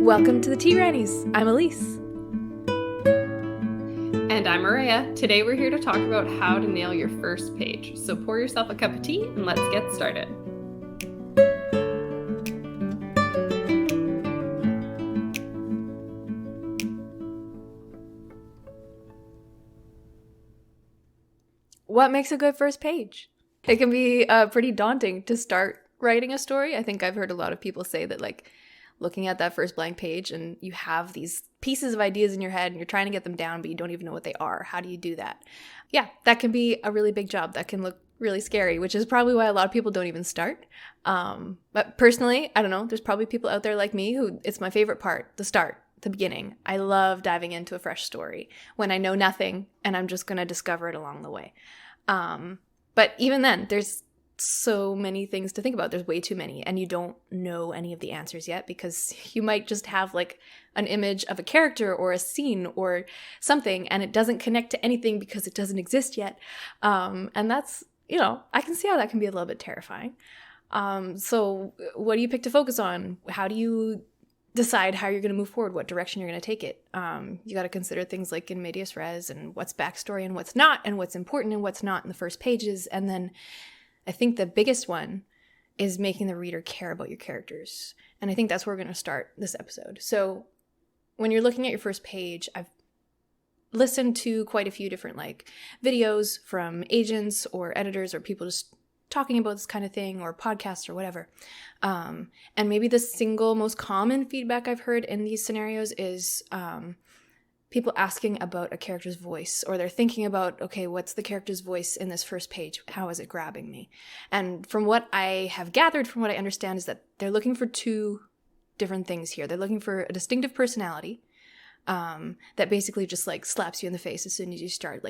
Welcome to the Tea Grannies. I'm Elise. And I'm Maria. Today we're here to talk about how to nail your first page. So pour yourself a cup of tea and let's get started. What makes a good first page? It can be pretty daunting to start writing a story. I think I've heard a lot of people say that, like, looking at that first blank page and you have these pieces of ideas in your head and you're trying to get them down, but you don't even know what they are. How do you do that? Yeah, that can be a really big job. That can look really scary, which is probably why a lot of people don't even start. But personally, I don't know, there's probably people out there like me who it's my favorite part, the start, the beginning. I love diving into a fresh story when I know nothing and I'm just going to discover it along the way. But even then, there's so many things to think about. There's way too many, and you don't know any of the answers yet because you might just have like an image of a character or a scene or something, and it doesn't connect to anything because it doesn't exist yet. And that's, I can see how that can be a little bit terrifying. So what do you pick to focus on? How do you decide how you're going to move forward, what direction you're going to take it? You got to consider things like in medias res and what's backstory and what's not, and what's important and what's not in the first pages. And then I think the biggest one is making the reader care about your characters. And I think that's where we're going to start this episode. So when you're looking at your first page, I've listened to quite a few different videos from agents or editors or people just talking about this kind of thing, or podcasts or whatever. And maybe the single most common feedback I've heard in these scenarios is people asking about a character's voice, or they're thinking about, okay, what's the character's voice in this first page? How is it grabbing me? And from what I have gathered, from what I understand, is that they're looking for two different things here. They're looking for a distinctive personality that basically just slaps you in the face as soon as you start.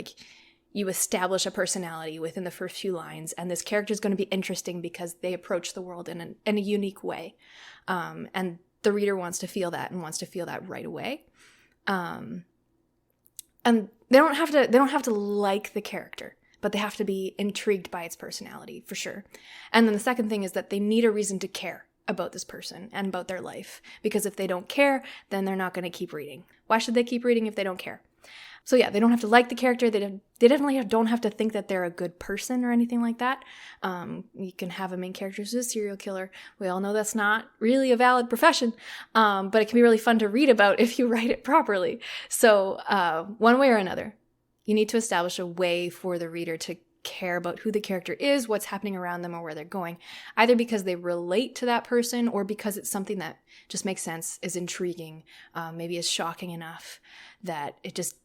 You establish a personality within the first few lines, and this character is going to be interesting because they approach the world in a unique way. And the reader wants to feel that, and wants to feel that right away. And they don't have to like the character, but they have to be intrigued by its personality, for sure. And then the second thing is that they need a reason to care about this person and about their life, because if they don't care, then they're not going to keep reading. Why should they keep reading if they don't care? So yeah, they don't have to like the character. They definitely don't have to think that they're a good person or anything like that. You can have a main character who's a serial killer. We all know that's not really a valid profession, but it can be really fun to read about if you write it properly. So one way or another, you need to establish a way for the reader to care about who the character is, what's happening around them, or where they're going, either because they relate to that person or because it's something that just makes sense, is intriguing, maybe is shocking enough that it just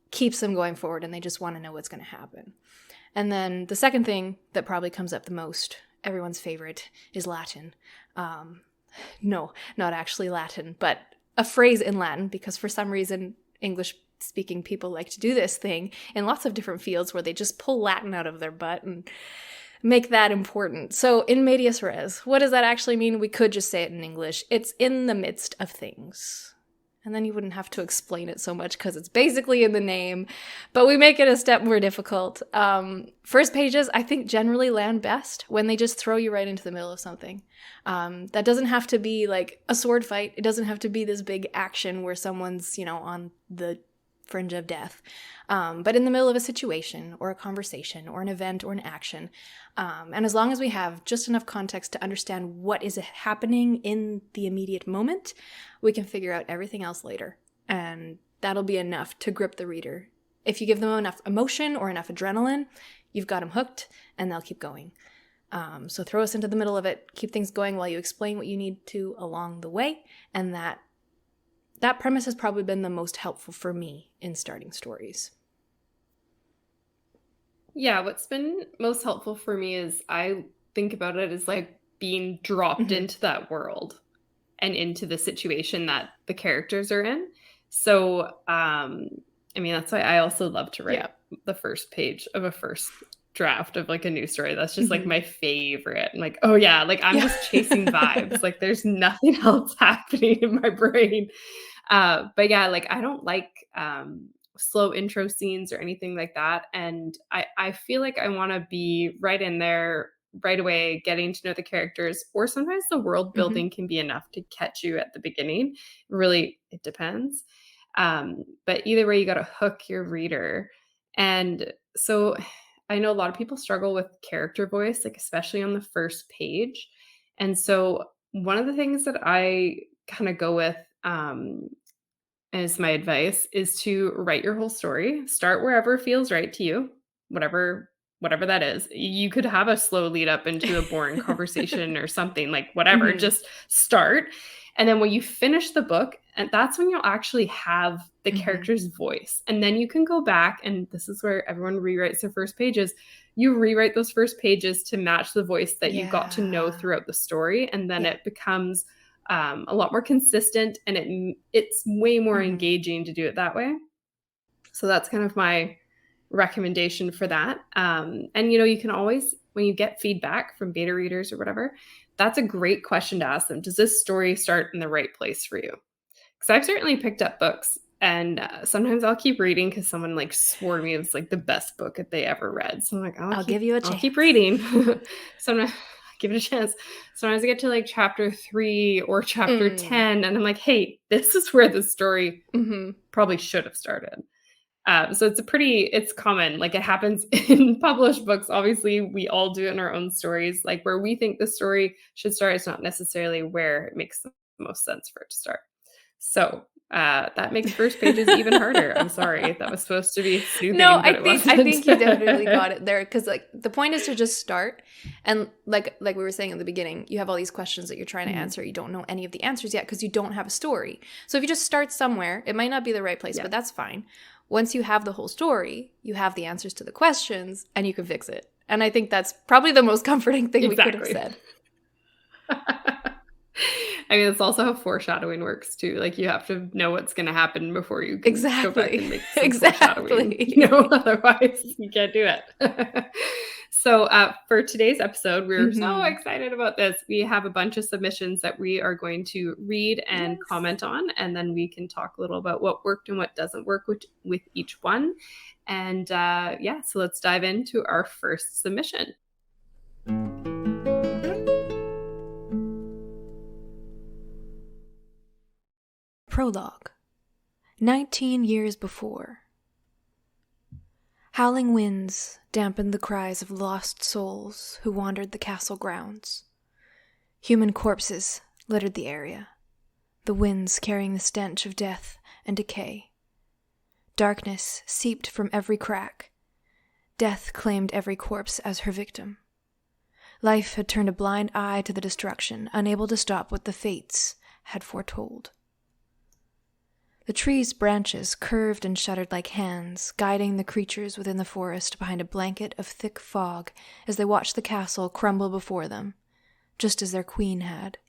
keeps them going forward and they just want to know what's going to happen. And then the second thing that probably comes up the most, everyone's favorite, is Latin. No, not actually Latin, but a phrase in Latin, because for some reason English-speaking people like to do this thing in lots of different fields where they just pull Latin out of their butt and make that important. So in medias res, what does that actually mean? We could just say it in English. It's in the midst of things. And then you wouldn't have to explain it so much because it's basically in the name, but we make it a step more difficult. First pages, I think, generally land best when they just throw you right into the middle of something. That doesn't have to be like a sword fight. It doesn't have to be this big action where someone's, on the fringe of death. But in the middle of a situation or a conversation or an event or an action. And as long as we have just enough context to understand what is happening in the immediate moment, we can figure out everything else later. And that'll be enough to grip the reader. If you give them enough emotion or enough adrenaline, you've got them hooked and they'll keep going. So throw us into the middle of it, keep things going while you explain what you need to along the way. And that premise has probably been the most helpful for me in starting stories. Yeah, what's been most helpful for me is I think about it as being dropped into that world and into the situation that the characters are in. So, that's why I also love to write the first page of a first draft of a new story. That's just my favorite. I'm just chasing vibes. There's nothing else happening in my brain. But yeah, I don't like slow intro scenes or anything like that. And I feel like I want to be right in there right away, getting to know the characters, or sometimes the world building can be enough to catch you at the beginning. Really, it depends. But either way, you got to hook your reader. And so I know a lot of people struggle with character voice, like especially on the first page. And so one of the things that I kind of go with, as my advice, is to write your whole story. Start wherever feels right to you, whatever that is. You could have a slow lead up into a boring conversation or something, like whatever, just start. And then when you finish the book, and that's when you'll actually have the character's voice. And then you can go back, and this is where everyone rewrites their first pages. You rewrite those first pages to match the voice that you got to know throughout the story. And then it becomes a lot more consistent, and it's way more engaging to do it that way. So that's kind of my recommendation for that. And, you know, you can always, when you get feedback from beta readers or whatever, that's a great question to ask them. Does this story start in the right place for you? Because I've certainly picked up books, and sometimes I'll keep reading because someone like swore me it was like the best book that they ever read. So I'm like, I'll give you a chance. I'll keep reading. Sometimes give it a chance. Sometimes I get to like chapter 3 or chapter 10, and I'm like, hey, this is where the story probably should have started. So it's common. Like it happens in published books. Obviously, we all do it in our own stories. Like where we think the story should start is not necessarily where it makes the most sense for it to start. So that makes first pages even harder. I'm sorry. That was supposed to be soothing. No, I think you definitely got it there, because like the point is to just start, and like we were saying in the beginning, you have all these questions that you're trying to answer. You don't know any of the answers yet because you don't have a story. So if you just start somewhere, it might not be the right place, but that's fine. Once you have the whole story, you have the answers to the questions, and you can fix it. And I think that's probably the most comforting thing we could have said. I mean, it's also how foreshadowing works too. Like you have to know what's going to happen before you can go back and make some foreshadowing. You know, otherwise you can't do it. So for today's episode, we're so excited about this. We have a bunch of submissions that we are going to read and comment on, and then we can talk a little about what worked and what doesn't work with each one. And so let's dive into our first submission. Prologue. 19 years before. Howling winds dampened the cries of lost souls who wandered the castle grounds. Human corpses littered the area, the winds carrying the stench of death and decay. Darkness seeped from every crack. Death claimed every corpse as her victim. Life had turned a blind eye to the destruction, unable to stop what the fates had foretold. The tree's branches curved and shuddered like hands, guiding the creatures within the forest behind a blanket of thick fog as they watched the castle crumble before them, just as their queen had.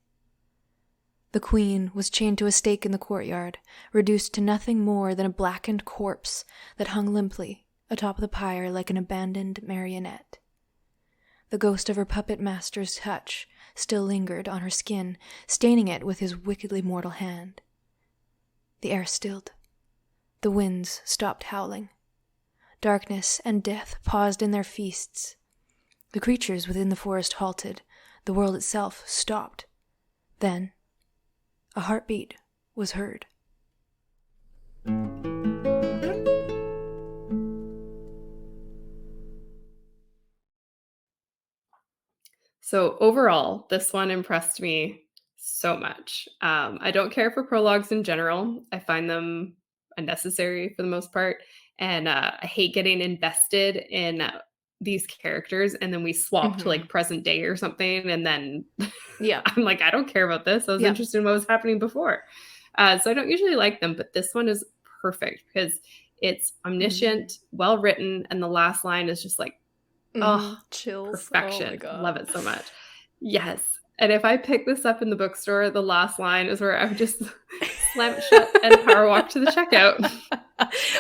The queen was chained to a stake in the courtyard, reduced to nothing more than a blackened corpse that hung limply atop the pyre like an abandoned marionette. The ghost of her puppet master's touch still lingered on her skin, staining it with his wickedly mortal hand. The air stilled. The winds stopped howling. Darkness and death paused in their feasts. The creatures within the forest halted. The world itself stopped. Then, a heartbeat was heard. So overall, this one impressed me so much. I don't care for prologues in general. I find them unnecessary for the most part. And I hate getting invested in these characters and then we swap to like present day or something. And then I'm like, I don't care about this. I was interested in what was happening before. So I don't usually like them, but this one is perfect because it's omniscient, well written. And the last line is just like, chills. Perfection. Oh my God. Love it so much. Yes. And if I pick this up in the bookstore, the last line is where I would just slam it shut and power walk to the checkout.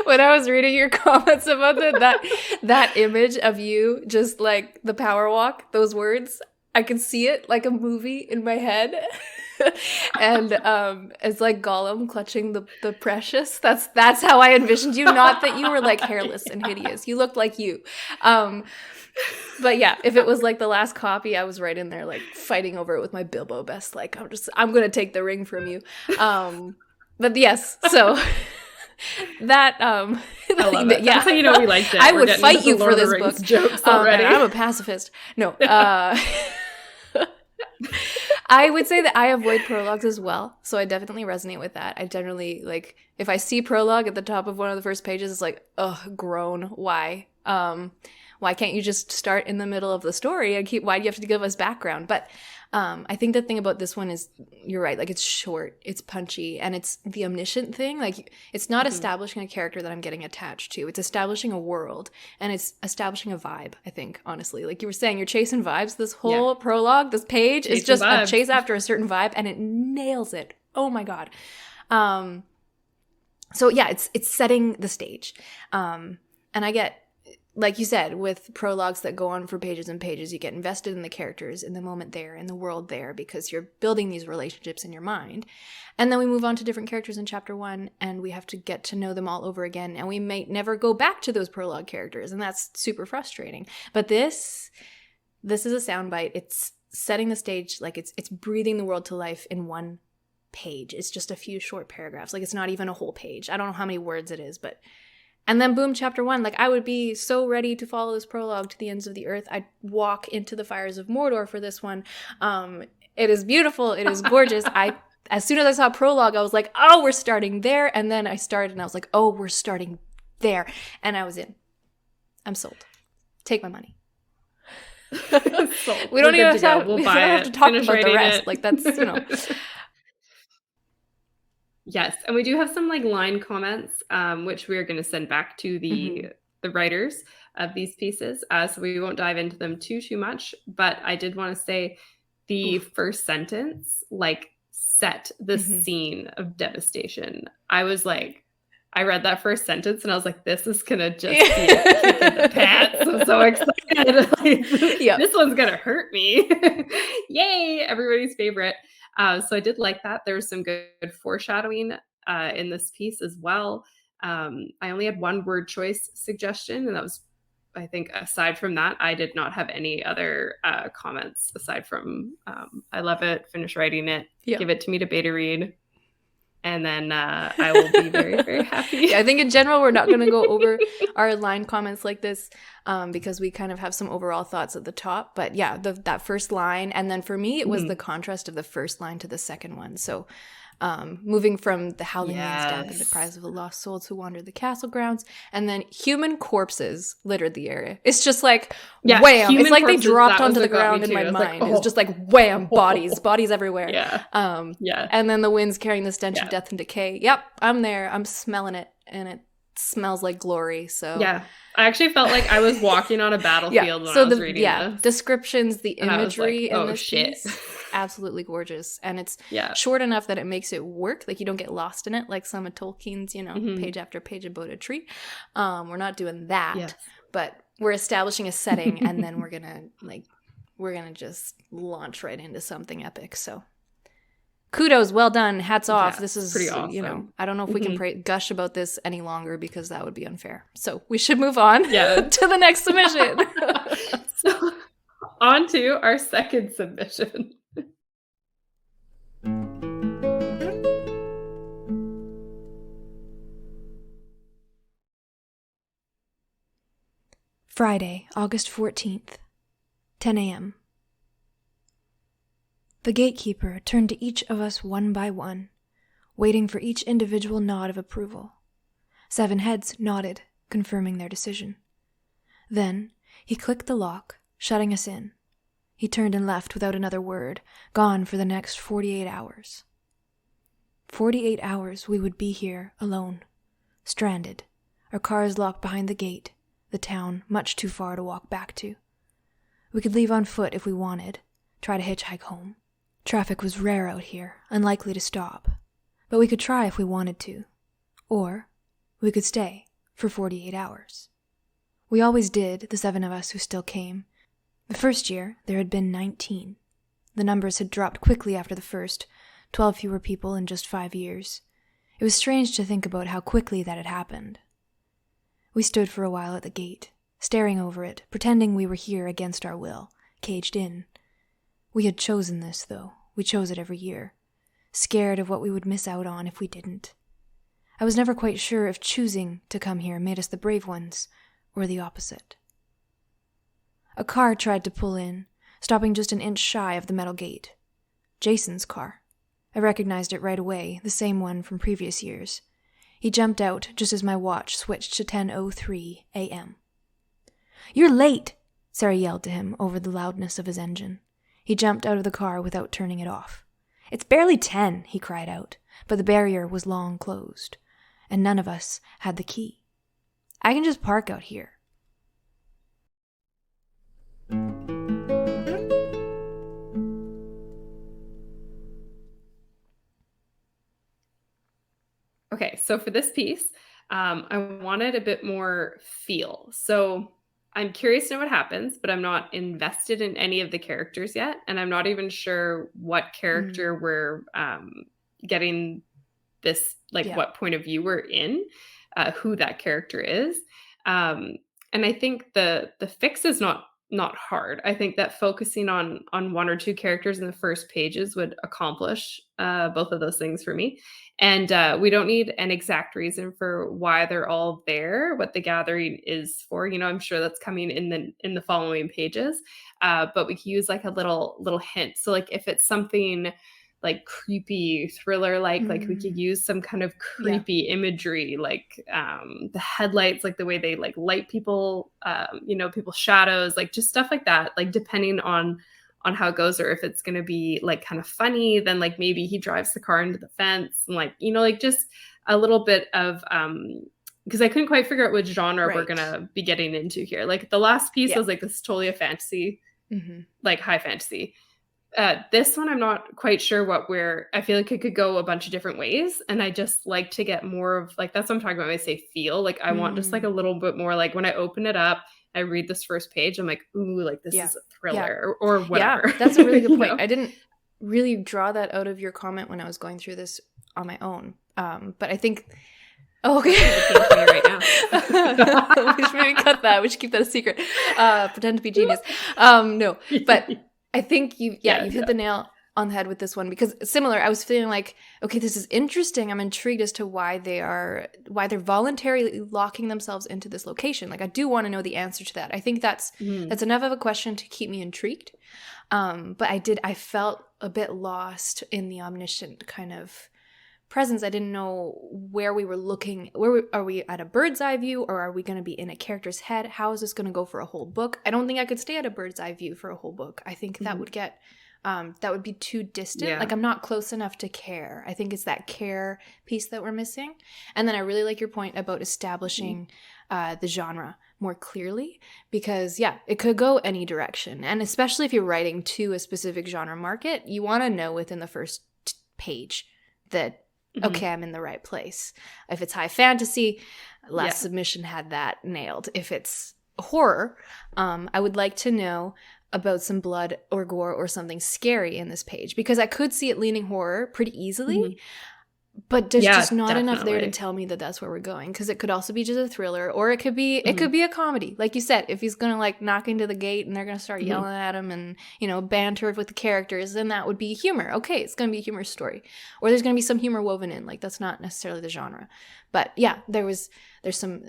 When I was reading your comments about that image of you just like the power walk, those words, I could see it like a movie in my head. And it's like Gollum clutching the precious. That's how I envisioned you. Not that you were like hairless and hideous. You looked like you. But yeah, if it was like the last copy, I was right in there like fighting over it with my Bilbo best. Like I'm gonna take the ring from you. But yes, so that I love it. yeah, That's how you know we liked it. I We're would getting fight into you the Lord for of the this Rings book. jokes already. And I'm a pacifist. No, I would say that I avoid prologues as well, so I definitely resonate with that. I generally, like, if I see prologue at the top of one of the first pages, it's like, ugh, groan, why? Why can't you just start in the middle of the story and why do you have to give us background? But I think the thing about this one is, you're right, like, it's short, it's punchy, and it's the omniscient thing. Like, it's not establishing a character that I'm getting attached to. It's establishing a world, and it's establishing a vibe, I think, honestly. Like you were saying, you're chasing vibes. This whole prologue, this page is just a chase after a certain vibe, and it nails it. Oh my God. So yeah, it's setting the stage. And I get, like you said, with prologues that go on for pages and pages, you get invested in the characters, in the moment there, in the world there, because you're building these relationships in your mind. And then we move on to different characters in chapter 1, and we have to get to know them all over again, and we may never go back to those prologue characters, and that's super frustrating. But this is a soundbite. It's setting the stage, like it's breathing the world to life in one page. It's just a few short paragraphs. Like, it's not even a whole page. I don't know how many words it is, but... And then boom, chapter 1. Like, I would be so ready to follow this prologue to the ends of the earth. I'd walk into the fires of Mordor for this one. It is beautiful. It is gorgeous. As soon as I saw prologue, I was like, oh, we're starting there. And then I started and I was like, oh, we're starting there. And I was in. I'm sold. Take my money. We don't even have to talk about the rest. Like, that's, you know... Yes, and we do have some like line comments, which we're going to send back to the writers of these pieces. So we won't dive into them too much. But I did want to say the first sentence like set the scene of devastation. I was like, I read that first sentence and I was like, this is gonna just be a kick in the pants. I'm so excited. Like, this one's gonna hurt me. Yay, everybody's favorite. So I did like that. There was some good foreshadowing in this piece as well. I only had one word choice suggestion, and that was, I think, aside from that, I did not have any other comments aside from I love it, finish writing it, give it to me to beta read, and then I will be very, very happy. Yeah, I think in general, we're not going to go over our line comments like this because we kind of have some overall thoughts at the top. But yeah, that first line. And then for me, it was the contrast of the first line to the second one. So moving from the howling winds down to the cries of the lost souls who wandered the castle grounds, and then human corpses littered the area. It's just like, wham! It's like they dropped onto the ground in my mind. Like, it was just like, wham! Bodies everywhere. And then the winds carrying the stench of death and decay. Yep, I'm there. I'm smelling it, and it smells like glory. So yeah, I actually felt like I was walking on a battlefield when I was reading this. Descriptions, the imagery like, in this piece, absolutely gorgeous, and it's short enough that it makes it work. Like, you don't get lost in it like some of Tolkien's, page after page about a tree. We're not doing that, but we're establishing a setting, and then we're gonna just launch right into something epic. So kudos, well done, hats off. This is pretty awesome. I don't know if we can gush about this any longer because that would be unfair. So we should move on to the next submission. So on to our second submission. Friday, August 14th, 10 a.m. The gatekeeper turned to each of us one by one, waiting for each individual nod of approval. 7 heads nodded, confirming their decision. Then he clicked the lock, shutting us in. He turned and left without another word, gone for the next 48 hours. 48 hours we would be here, alone, stranded, our cars locked behind the gate, the town much too far to walk back to. We could leave on foot if we wanted, try to hitchhike home. Traffic was rare out here, unlikely to stop, but we could try if we wanted to. Or we could stay for 48 hours. We always did, the 7 of us who still came. The first year, there had been 19. The numbers had dropped quickly after the first, 12 fewer people in just 5 years. It was strange to think about how quickly that had happened. We stood for a while at the gate, staring over it, pretending we were here against our will, caged in. We had chosen this, though. We chose it every year, scared of what we would miss out on if we didn't. I was never quite sure if choosing to come here made us the brave ones, or the opposite. A car tried to pull in, stopping just an inch shy of the metal gate. Jason's car. I recognized it right away, the same one from previous years. He jumped out just as my watch switched to 10:03 a.m. "You're late!" Sarah yelled to him over the loudness of his engine. He jumped out of the car without turning it off. "It's barely 10, he cried out, but the barrier was long closed, and none of us had the key. "I can just park out here." Okay, so for this piece, I wanted a bit more feel. So I'm curious to know what happens, but I'm not invested in any of the characters yet, and I'm not even sure what character we're getting this, like what point of view we're in, who that character is. And I think the fix is not hard. I think that focusing on one or two characters in the first pages would accomplish both of those things for me. And we don't need an exact reason for why they're all there, what the gathering is for. You know, I'm sure that's coming in the following pages. But we can use like a little hint. So like if it's something like creepy thriller like we could use some kind of creepy imagery, like the headlights, like the way they like light people, people's shadows, like just stuff like that, like depending on how it goes. Or if it's going to be like kind of funny, then like maybe he drives the car into the fence and like, like just a little bit of because I couldn't quite figure out which genre we're gonna be getting into here. Like the last piece was like this totally a fantasy, like high fantasy. This one, I'm not quite sure I feel like it could go a bunch of different ways. And I just like to get more of like, that's what I'm talking about when I say feel. Like I want just like a little bit more, like when I open it up, I read this first page, I'm like, ooh, like this is a thriller or whatever. Yeah, that's a really good point. I didn't really draw that out of your comment when I was going through this on my own. But I think... Oh, okay. Right now. We should maybe cut that. We should keep that a secret. Pretend to be genius. No, but I think you've hit the nail on the head with this one, because similar, I was feeling like, okay, this is interesting. I'm intrigued as to why they're voluntarily locking themselves into this location. Like I do want to know the answer to that. I think that's enough of a question to keep me intrigued. But I felt a bit lost in the omniscient kind of presence. I didn't know where we were looking. Are we at a bird's eye view, or are we going to be in a character's head? How is this going to go for a whole book? I don't think I could stay at a bird's eye view for a whole book. I think that would get that would be too distant. Yeah. Like I'm not close enough to care. I think it's that care piece that we're missing. And then I really like your point about establishing the genre more clearly, because it could go any direction. And especially if you're writing to a specific genre market, you want to know within the first page that, okay, I'm in the right place. If it's high fantasy, Last Submission had that nailed. If it's horror, I would like to know about some blood or gore or something scary in this page, because I could see it leaning horror pretty easily, but there's just not enough there to tell me that that's where we're going, because it could also be just a thriller, or it could be a comedy. Like you said, if he's going to like knock into the gate and they're going to start yelling at him and, banter with the characters, then that would be humor. Okay, it's going to be a humor story. Or there's going to be some humor woven in. Like that's not necessarily the genre. But yeah, there's some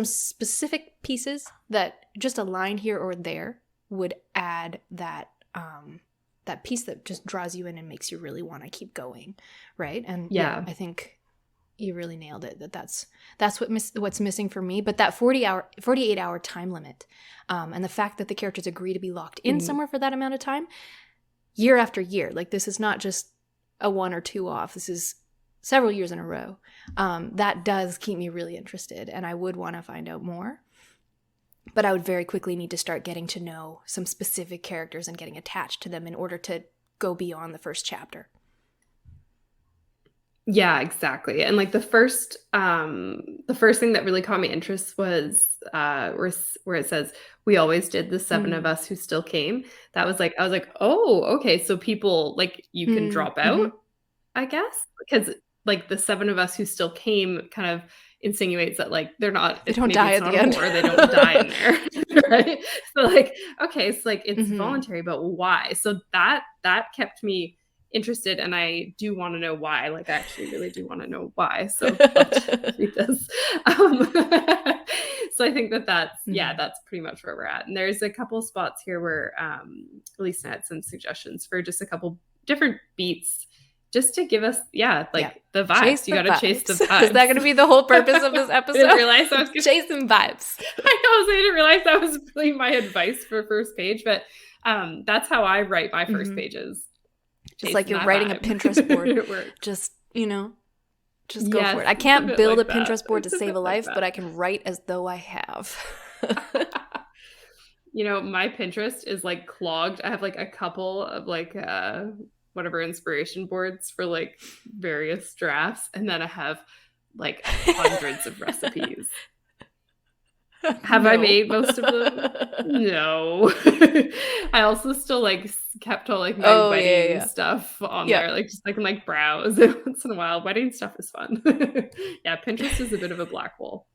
specific pieces that just a line here or there would add that that piece that just draws you in and makes you really want to keep going, right? And I think you really nailed it. That's what's missing for me. But that 48-hour time limit, and the fact that the characters agree to be locked in somewhere for that amount of time, year after year. Like this is not just a one or two off. This is several years in a row. That does keep me really interested, and I would want to find out more. But I would very quickly need to start getting to know some specific characters and getting attached to them in order to go beyond the first chapter. Yeah, exactly. And like the first thing that really caught my interest was where it says, "We always did, the seven of us who still came." That was like, I was like, oh, okay. So people, like, you can drop out. I guess, because like the seven of us who still came kind of insinuates that like they're not, They don't maybe die it's at not the a end. horror, they don't die in there. Right? So like, okay, it's like it's Mhm. voluntary, but why? So that kept me interested, and I do want to know why. Like, I actually really do want to know why. So love to read this. Um, so I think Mhm. that's pretty much where we're at. And there's a couple spots here where Lisa had some suggestions for just a couple different beats, just to give us, Yeah. the Chase vibes. You the got to chase the vibes. Is vibes. that going to be the whole purpose of this I didn't episode? realize I was gonna, Chasing vibes. I didn't realize that was really my advice for first page, but that's how I write my first Mhm. pages. It's like Chasing you're that writing a vibe. Pinterest board. It works. Just, just go for Yes, it. I it's a can't bit build a like that. Pinterest board to It's a save bit a like life, but that. I can write as though I have. My Pinterest is like clogged. I have like a couple of like whatever inspiration boards for like various drafts, and then I have like hundreds of recipes. Have I No. made most of them? No. I also still like kept all like my Oh, yeah, wedding yeah. stuff on Yeah. there, like just I can like browse it once in a while. Wedding stuff is fun. Yeah, Pinterest is a bit of a black hole.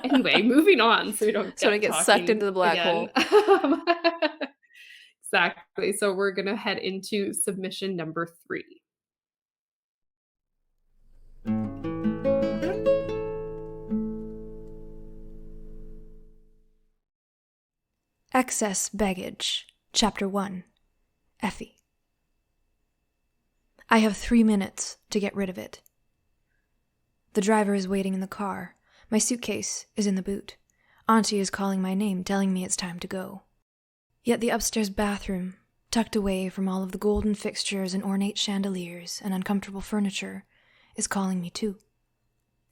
Anyway, moving on so we don't So I get get sucked into talking the black again. hole. Exactly. So we're gonna head into submission number 3. Excess Baggage, Chapter 1, Effie. I have 3 minutes to get rid of it. The driver is waiting in the car. My suitcase is in the boot. Auntie is calling my name, telling me it's time to go. Yet the upstairs bathroom, tucked away from all of the golden fixtures and ornate chandeliers and uncomfortable furniture, is calling me too.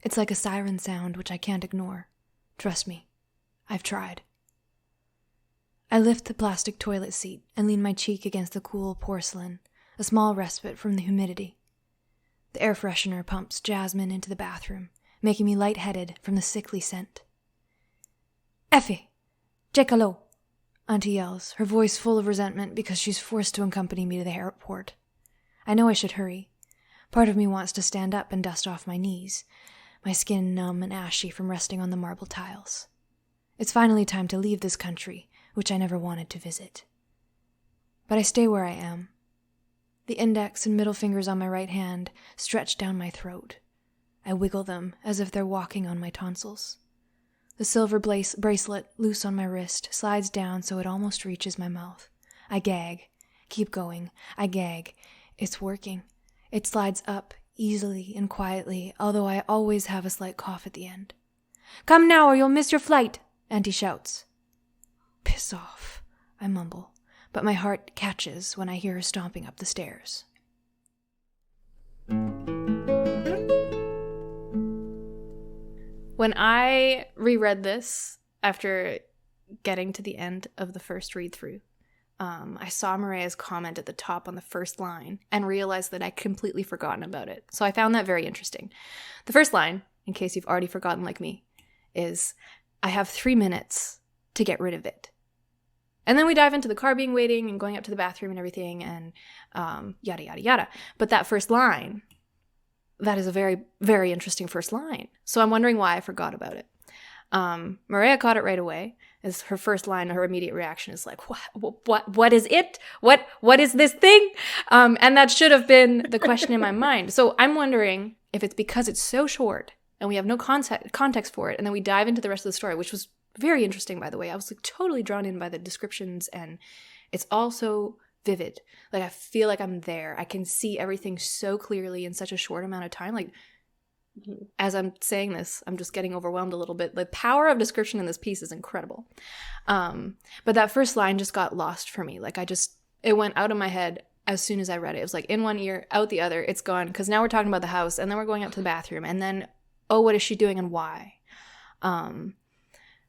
It's like a siren sound which I can't ignore. Trust me, I've tried. I lift the plastic toilet seat and lean my cheek against the cool porcelain, a small respite from the humidity. The air freshener pumps jasmine into the bathroom, making me lightheaded from the sickly scent. Effie! Jekalo! Auntie yells, her voice full of resentment because she's forced to accompany me to the airport. I know I should hurry. Part of me wants to stand up and dust off my knees, my skin numb and ashy from resting on the marble tiles. It's finally time to leave this country, which I never wanted to visit. But I stay where I am. The index and middle fingers on my right hand stretch down my throat. I wiggle them as if they're walking on my tonsils. The silver bracelet, loose on my wrist, slides down so it almost reaches my mouth. I gag. Keep going. I gag. It's working. It slides up, easily and quietly, although I always have a slight cough at the end. Come now or you'll miss your flight, Auntie shouts. Piss off, I mumble, but my heart catches when I hear her stomping up the stairs. When I reread this after getting to the end of the first read-through, I saw Maria's comment at the top on the first line and realized that I'd completely forgotten about it. So I found that very interesting. The first line, in case you've already forgotten like me, is, I have 3 minutes to get rid of it. And then we dive into the car being waiting and going up to the bathroom and everything and yada, yada, yada. But that first line, that is a very, very interesting first line. So I'm wondering why I forgot about it. Maria caught it right away. Is her first line, her immediate reaction is like, what is it? What is this thing? And that should have been the question in my mind. So I'm wondering if it's because it's so short and we have no context for it, and then we dive into the rest of the story, which was very interesting, by the way. I was like totally drawn in by the descriptions, and it's also vivid. Like I feel like I'm there. I can see everything so clearly in such a short amount of time. Like as I'm saying this, I'm just getting overwhelmed a little bit. The power of description in this piece is incredible. But that first line just got lost for me. Like it went out of my head as soon as I read it. It was like in one ear, out the other. It's gone. Because now we're talking about the house, and then we're going up to the bathroom, and then, oh, what is she doing and why?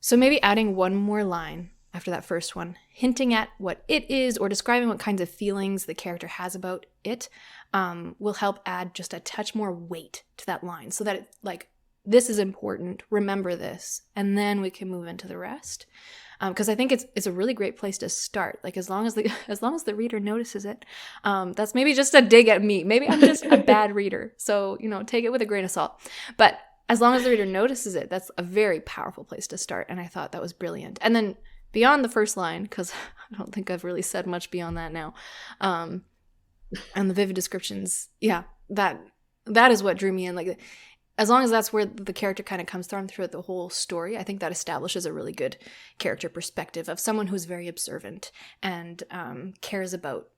So maybe adding one more line after that first one, hinting at what it is or describing what kinds of feelings the character has about it, will help add just a touch more weight to that line so that this is important, remember this, and then we can move into the rest. because I think it's a really great place to start. Like as long as the reader notices it. That's maybe just a dig at me. Maybe I'm just a bad reader, so take it with a grain of salt. But as long as the reader notices it, that's a very powerful place to start. And I thought that was brilliant. And then beyond the first line, because I don't think I've really said much beyond that now, and the vivid descriptions, yeah, that is what drew me in. Like, as long as that's where the character kind of comes from throughout the whole story, I think that establishes a really good character perspective of someone who's very observant and cares about,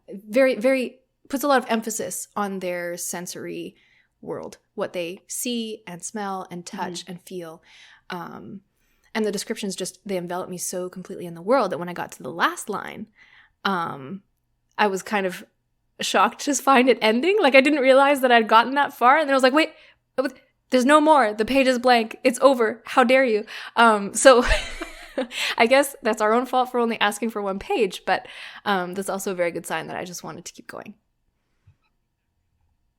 very, very, puts a lot of emphasis on their sensory world, what they see and smell and touch and feel. And the descriptions they envelop me so completely in the world that when I got to the last line, I was kind of shocked to find it ending. Like, I didn't realize that I'd gotten that far. And then I was like, wait, there's no more. The page is blank. It's over. How dare you? So I guess that's our own fault for only asking for one page. But that's also a very good sign that I just wanted to keep going.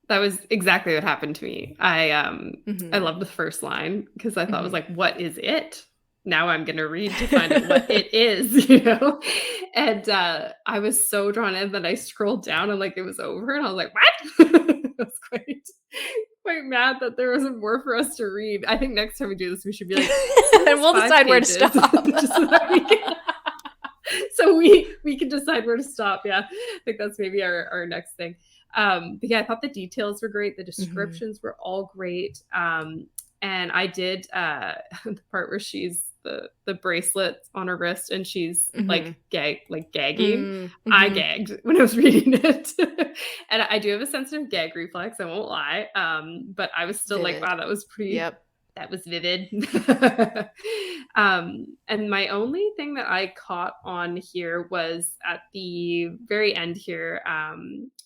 That was exactly what happened to me. I loved the first line because I thought it was like, what is it? Now I'm going to read to find out what it is, And I was so drawn in that I scrolled down and like it was over and I was like, what? I was quite mad that there wasn't more for us to read. I think next time we do this, we should be like, and we'll decide where to stop. So we can decide where to stop. Yeah. I think that's maybe our next thing. But yeah, I thought the details were great. The descriptions were all great. And I did the part where she's the bracelet on her wrist and she's like gagging. I gagged when I was reading it. And I do have a sensitive gag reflex, I won't lie. But I was still vivid. Like, wow, that was pretty. Yep. That was vivid. And my only thing that I caught on here was at the very end here,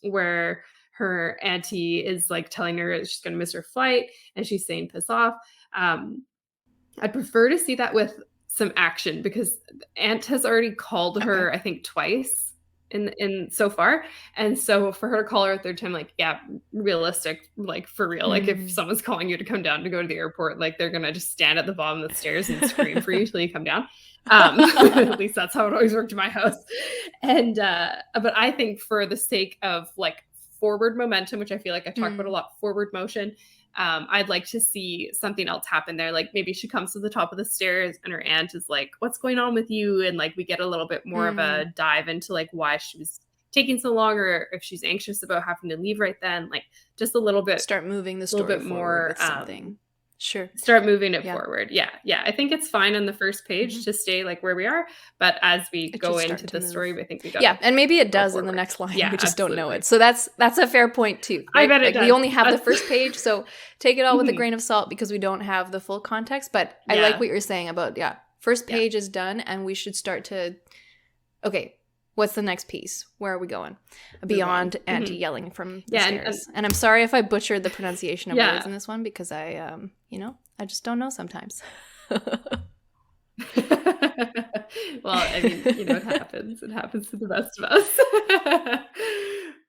where her auntie is like telling her she's going to miss her flight and she's saying piss off. I'd prefer to see that with some action because Aunt has already called her, I think, twice in so far. And so for her to call her a third time, like, yeah, realistic, like for real. Like if someone's calling you to come down to go to the airport, like they're going to just stand at the bottom of the stairs and scream for you till you come down. At least that's how it always worked in my house. And, but I think for the sake of like forward momentum, which I feel like I talk about a lot, forward motion, I'd like to see something else happen there. Like maybe she comes to the top of the stairs and her aunt is like, what's going on with you? And like, we get a little bit more of a dive into like why she was taking so long or if she's anxious about having to leave right then, like just a little bit. Start moving the story a little bit more with something. Sure. Start moving it forward. Yeah. I think it's fine on the first page to stay like where we are. But as we go into the story, I think we got and maybe it does in the next line. We just don't know it. So that's a fair point too. Right? I bet it does. We only have the first page, so take it all with a grain of salt because we don't have the full context. But I like what you're saying about first page is done and we should start to what's the next piece? Where are we going? Beyond Auntie yelling from the stairs. And I'm sorry if I butchered the pronunciation of words in this one because I, I just don't know sometimes. Well, I mean, it happens. It happens to the best of us.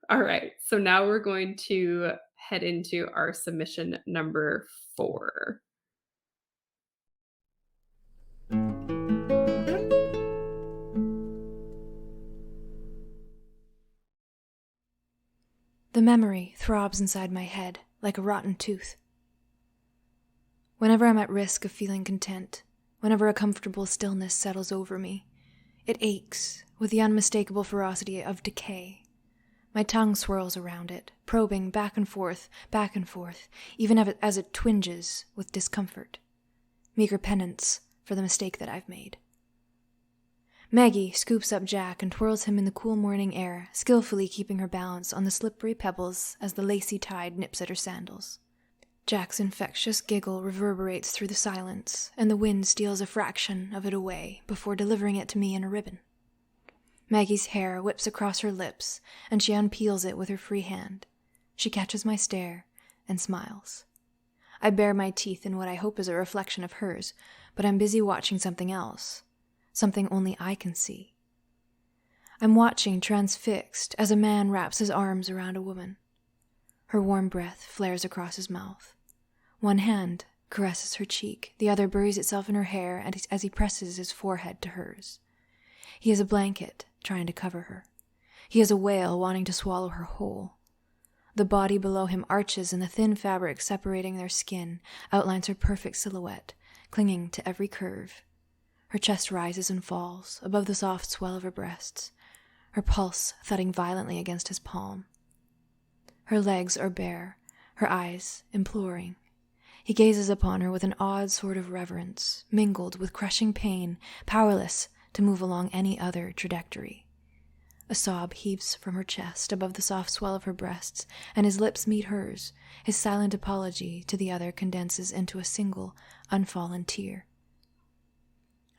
All right. So now we're going to head into our submission number 4. The memory throbs inside my head like a rotten tooth. Whenever I'm at risk of feeling content, whenever a comfortable stillness settles over me, it aches with the unmistakable ferocity of decay. My tongue swirls around it, probing back and forth, even as it twinges with discomfort. Meager penance for the mistake that I've made. Maggie scoops up Jack and twirls him in the cool morning air, skillfully keeping her balance on the slippery pebbles as the lacy tide nips at her sandals. Jack's infectious giggle reverberates through the silence, and the wind steals a fraction of it away before delivering it to me in a ribbon. Maggie's hair whips across her lips, and she unpeels it with her free hand. She catches my stare and smiles. I bare my teeth in what I hope is a reflection of hers, but I'm busy watching something else. Something only I can see. I'm watching transfixed as a man wraps his arms around a woman. Her warm breath flares across his mouth. One hand caresses her cheek. The other buries itself in her hair as he presses his forehead to hers. He is a blanket, trying to cover her. He is a whale wanting to swallow her whole. The body below him arches, and the thin fabric separating their skin outlines her perfect silhouette, clinging to every curve. Her chest rises and falls, above the soft swell of her breasts, her pulse thudding violently against his palm. Her legs are bare, her eyes imploring. He gazes upon her with an odd sort of reverence, mingled with crushing pain, powerless to move along any other trajectory. A sob heaves from her chest above the soft swell of her breasts, and his lips meet hers. His silent apology to the other condenses into a single, unfallen tear.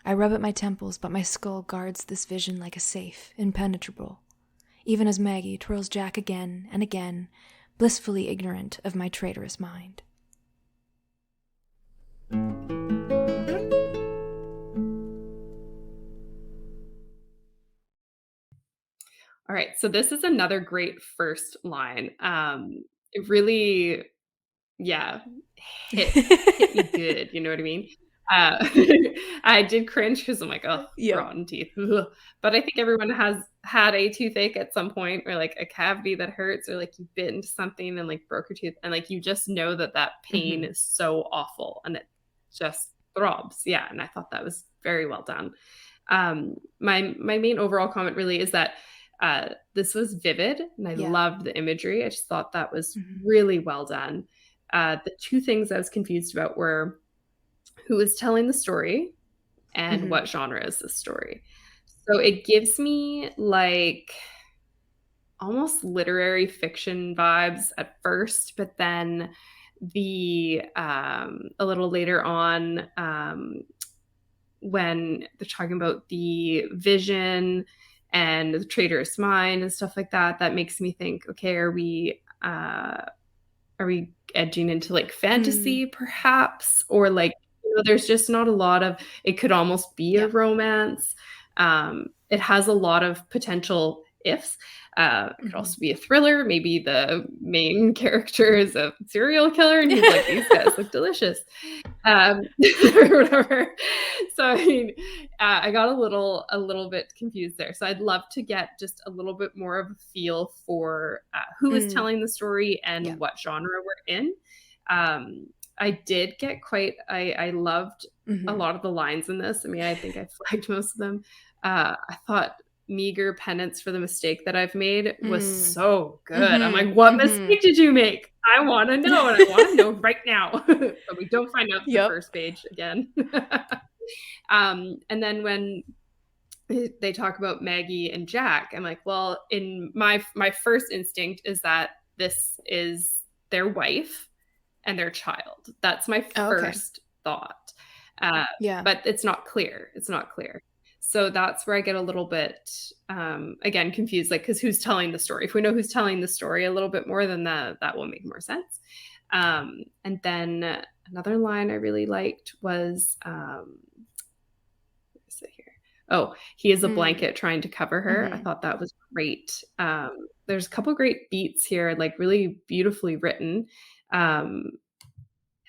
I rub at my temples, but my skull guards this vision like a safe, impenetrable, even as Maggie twirls Jack again and again, blissfully ignorant of my traitorous mind. All right, so this is another great first line. It really, yeah, hit me good. You know what I mean? Uh, I did cringe because I'm like, oh, Yep. rotten teeth. Ugh. But I think everyone has had a toothache at some point, or like a cavity that hurts, or like you bit into something and like broke your tooth, and like you just know that pain is so awful, and it just throbs. Yeah, and I thought that was very well done. My main overall comment really is that this was vivid, and I loved the imagery. I just thought that was really well done. The two things I was confused about were who is telling the story and what genre is this story. So it gives me like almost literary fiction vibes at first, but then a little later on, when they're talking about the vision and the traitorous mind and stuff like that, that makes me think, okay, are we edging into like fantasy perhaps? Or like, there's just not a lot of, it could almost be a romance. It has a lot of potential ifs. It could also be a thriller. Maybe the main character is a serial killer and he's like, these guys look delicious. Or whatever. So I mean, I got a little bit confused there. So I'd love to get just a little bit more of a feel for who is telling the story and what genre we're in. I did get I loved a lot of the lines in this. I mean, I think I flagged most of them. I thought meager penance for the mistake that I've made was so good. I'm like, what mistake did you make? I want to know, and I want to know right now. But we don't find out the first page again. And then when they talk about Maggie and Jack, I'm like, well, in my first instinct is that this is their wife and their child. That's my first thought. But it's not clear. So that's where I get a little bit, again, confused, like, because who's telling the story? If we know who's telling the story a little bit more, then that will make more sense. And then another line I really liked was, what is it here? Oh, he is a blanket trying to cover her. I thought that was great. There's a couple great beats here, like really beautifully written.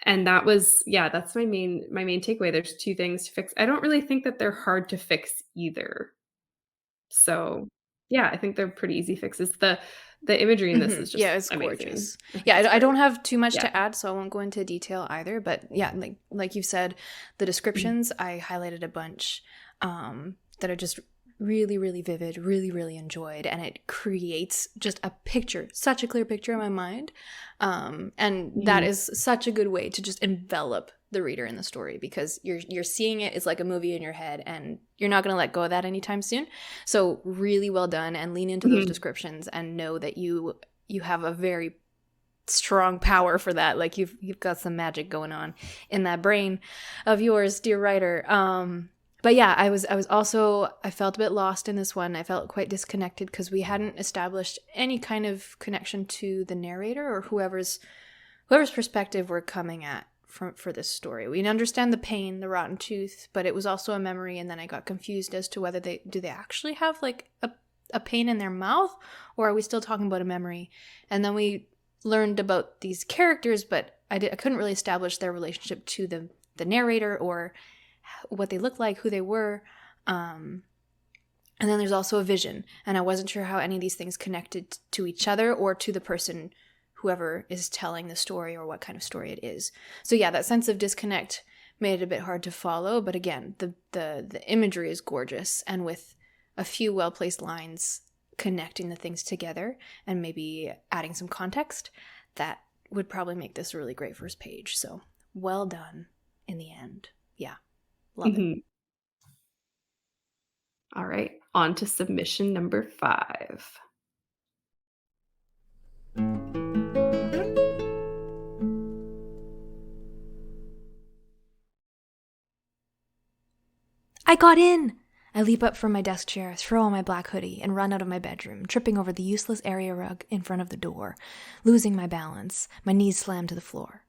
And that was, that's my main takeaway. There's two things to fix. I don't really think that they're hard to fix either. So yeah, I think they're pretty easy fixes. The imagery in this is just it's amazing. gorgeous. Yeah, I don't have too much to add, so I won't go into detail either. But yeah, like you said, the descriptions, I highlighted a bunch that are just really, really vivid, really, really enjoyed, and it creates just a picture, such a clear picture in my mind, and that is such a good way to just envelop the reader in the story, because you're seeing it as like a movie in your head, and you're not going to let go of that anytime soon. So really well done, and lean into those descriptions and know that you have a very strong power for that. Like you've got some magic going on in that brain of yours, dear writer. But yeah, I felt a bit lost in this one. I felt quite disconnected because we hadn't established any kind of connection to the narrator or whoever's perspective we're coming at for this story. We understand the pain, the rotten tooth, but it was also a memory, and then I got confused as to whether they actually have like a pain in their mouth, or are we still talking about a memory? And then we learned about these characters, but I couldn't really establish their relationship to the narrator or what they looked like, who they were. And then there's also a vision, and I wasn't sure how any of these things connected to each other or to the person, whoever is telling the story, or what kind of story it is. So yeah, that sense of disconnect made it a bit hard to follow, but again, the imagery is gorgeous, and with a few well-placed lines connecting the things together and maybe adding some context, that would probably make this a really great first page. So well done in the end. Yeah, love it. All right, on to submission number 5. I got in! I leap up from my desk chair, throw on my black hoodie, and run out of my bedroom, tripping over the useless area rug in front of the door, losing my balance, my knees slam to the floor.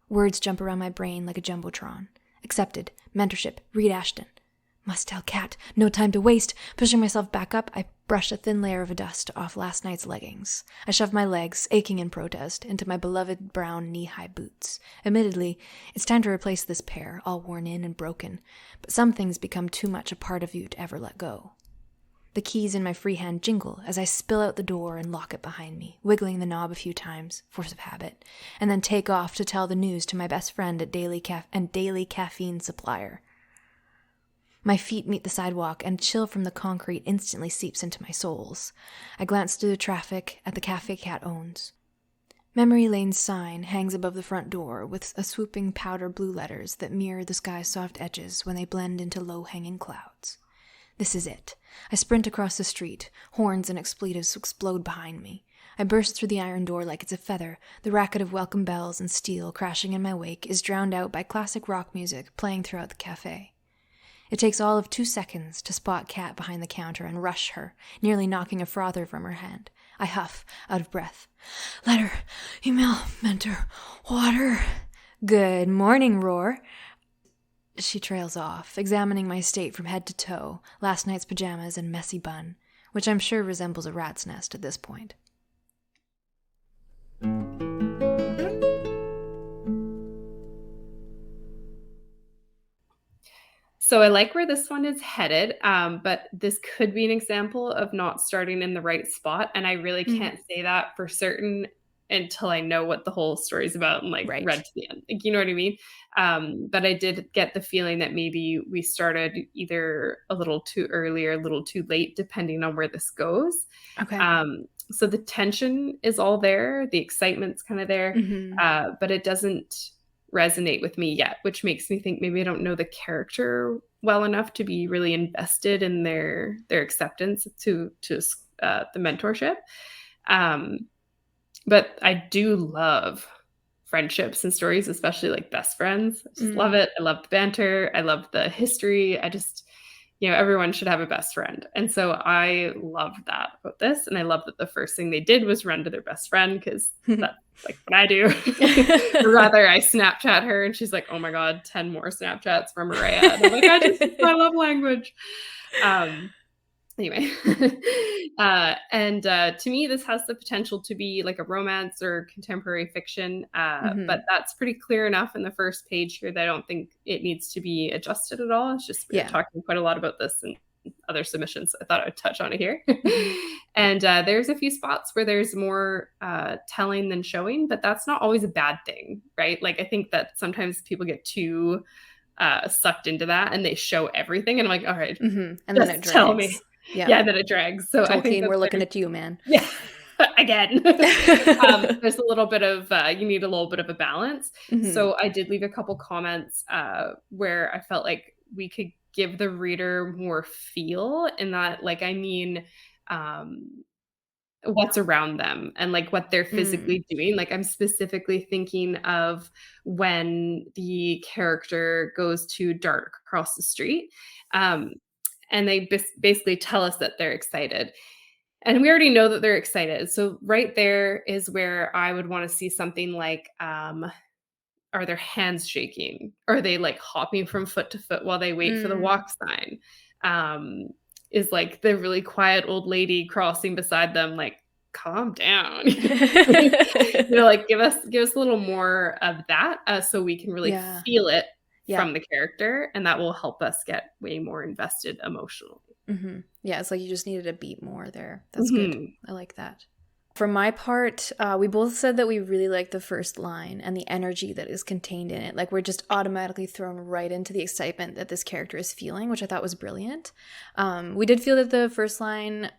Words jump around my brain like a jumbotron. Accepted. Mentorship. Reed Ashton. Must tell Kat. No time to waste. Pushing myself back up, I brush a thin layer of dust off last night's leggings. I shove my legs, aching in protest, into my beloved brown knee-high boots. Admittedly, it's time to replace this pair, all worn in and broken, but some things become too much a part of you to ever let go. The keys in my free hand jingle as I spill out the door and lock it behind me, wiggling the knob a few times, force of habit, and then take off to tell the news to my best friend at daily caffeine supplier. My feet meet the sidewalk, and chill from the concrete instantly seeps into my soles. I glance through the traffic at the cafe Kat owns. Memory Lane's sign hangs above the front door with a swooping powder blue letters that mirror the sky's soft edges when they blend into low-hanging clouds. This is it. I sprint across the street. Horns and expletives explode behind me. I burst through the iron door like it's a feather. The racket of welcome bells and steel crashing in my wake is drowned out by classic rock music playing throughout the cafe. It takes all of 2 seconds to spot Kat behind the counter and rush her, nearly knocking a frother from her hand. I huff, out of breath. Letter, email, mentor, water. Good morning, Roar. She trails off, examining my state from head to toe, last night's pajamas and messy bun, which I'm sure resembles a rat's nest at this point. So I like where this one is headed, but this could be an example of not starting in the right spot, and I really can't say that for certain until I know what the whole story's about and read to the end. You know what I mean? But I did get the feeling that maybe we started either a little too early or a little too late, depending on where this goes. Okay. So the tension is all there, the excitement's kind of there, but it doesn't resonate with me yet, which makes me think maybe I don't know the character well enough to be really invested in their acceptance to the mentorship. But I do love friendships and stories, especially best friends. I just love it. I love the banter. I love the history. I just, everyone should have a best friend. And so I love that about this. And I love that the first thing they did was run to their best friend, because that's what I do. Or rather, I Snapchat her and she's like, oh my God, 10 more Snapchats from Maria. And I'm like, I love language. Anyway, and to me, this has the potential to be like a romance or contemporary fiction, but that's pretty clear enough in the first page here that I don't think it needs to be adjusted at all. It's just we're talking quite a lot about this in other submissions, so I thought I would touch on it here. And there's a few spots where there's more telling than showing, but that's not always a bad thing, right? I think that sometimes people get too sucked into that and they show everything, and I'm like, all right, and then it drags. Tell me. Yeah, then it drags. So Tolkien, I think we're looking at you, man. Yeah, again. There's a little bit of you need a little bit of a balance. So I did leave a couple comments where I felt like we could give the reader more feel in that, what's around them and what they're physically doing. I'm specifically thinking of when the character goes to dart across the street. And they basically tell us that they're excited. And we already know that they're excited. So right there is where I would want to see something like, are their hands shaking? Are they hopping from foot to foot while they wait for the walk sign? Is the really quiet old lady crossing beside them, calm down. Like give us a little more of that, so we can really Yeah. feel it Yeah. from the character, and that will help us get way more invested emotionally. Yeah, it's like you just needed a beat more there. That's good. I like that. For my part, we both said that we really liked the first line and the energy that is contained in it. Like, we're just automatically thrown right into the excitement that this character is feeling, which I thought was brilliant. We did feel that the first line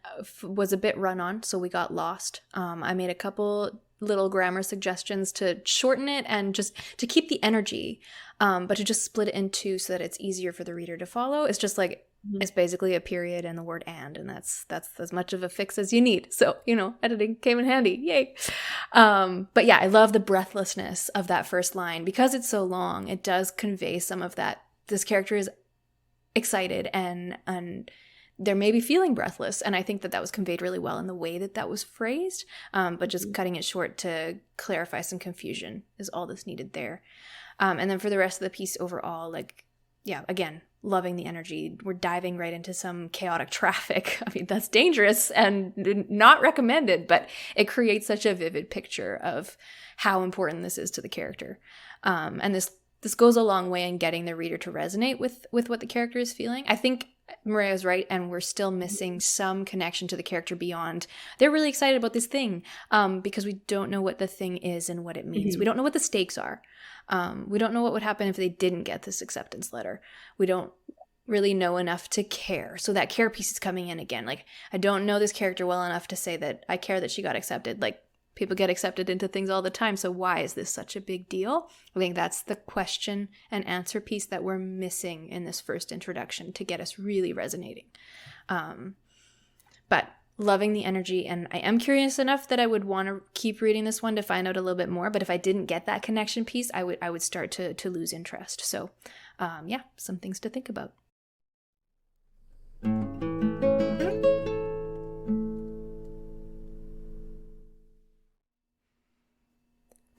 was a bit run on, so we got lost. I made a couple little grammar suggestions to shorten it and just to keep the energy, but to just split it in two so that it's easier for the reader to follow. It's just like, it's basically a period and the word and that's as much of a fix as you need. So, editing came in handy. Yay. But yeah, I love the breathlessness of that first line. Because it's so long, it does convey some of that. This character is excited and they're maybe feeling breathless. And I think that was conveyed really well in the way that was phrased. But just cutting it short to clarify some confusion is all that's needed there. And then for the rest of the piece overall, again, loving the energy. We're diving right into some chaotic traffic. I mean, that's dangerous and not recommended, but it creates such a vivid picture of how important this is to the character. And this goes a long way in getting the reader to resonate with what the character is feeling. I think Maria's right, and we're still missing some connection to the character beyond they're really excited about this thing, because we don't know what the thing is and what it means. We don't know what the stakes are. We don't know what would happen if they didn't get this acceptance letter. We don't really know enough to care. So that care piece is coming in again. Like, I don't know this character well enough to say that I care that she got accepted. Like, people get accepted into things all the time. So why is this such a big deal? I think that's the question and answer piece that we're missing in this first introduction to get us really resonating. But loving the energy, and I am curious enough that I would want to keep reading this one to find out a little bit more. But if I didn't get that connection piece, I would start to lose interest. So yeah, some things to think about.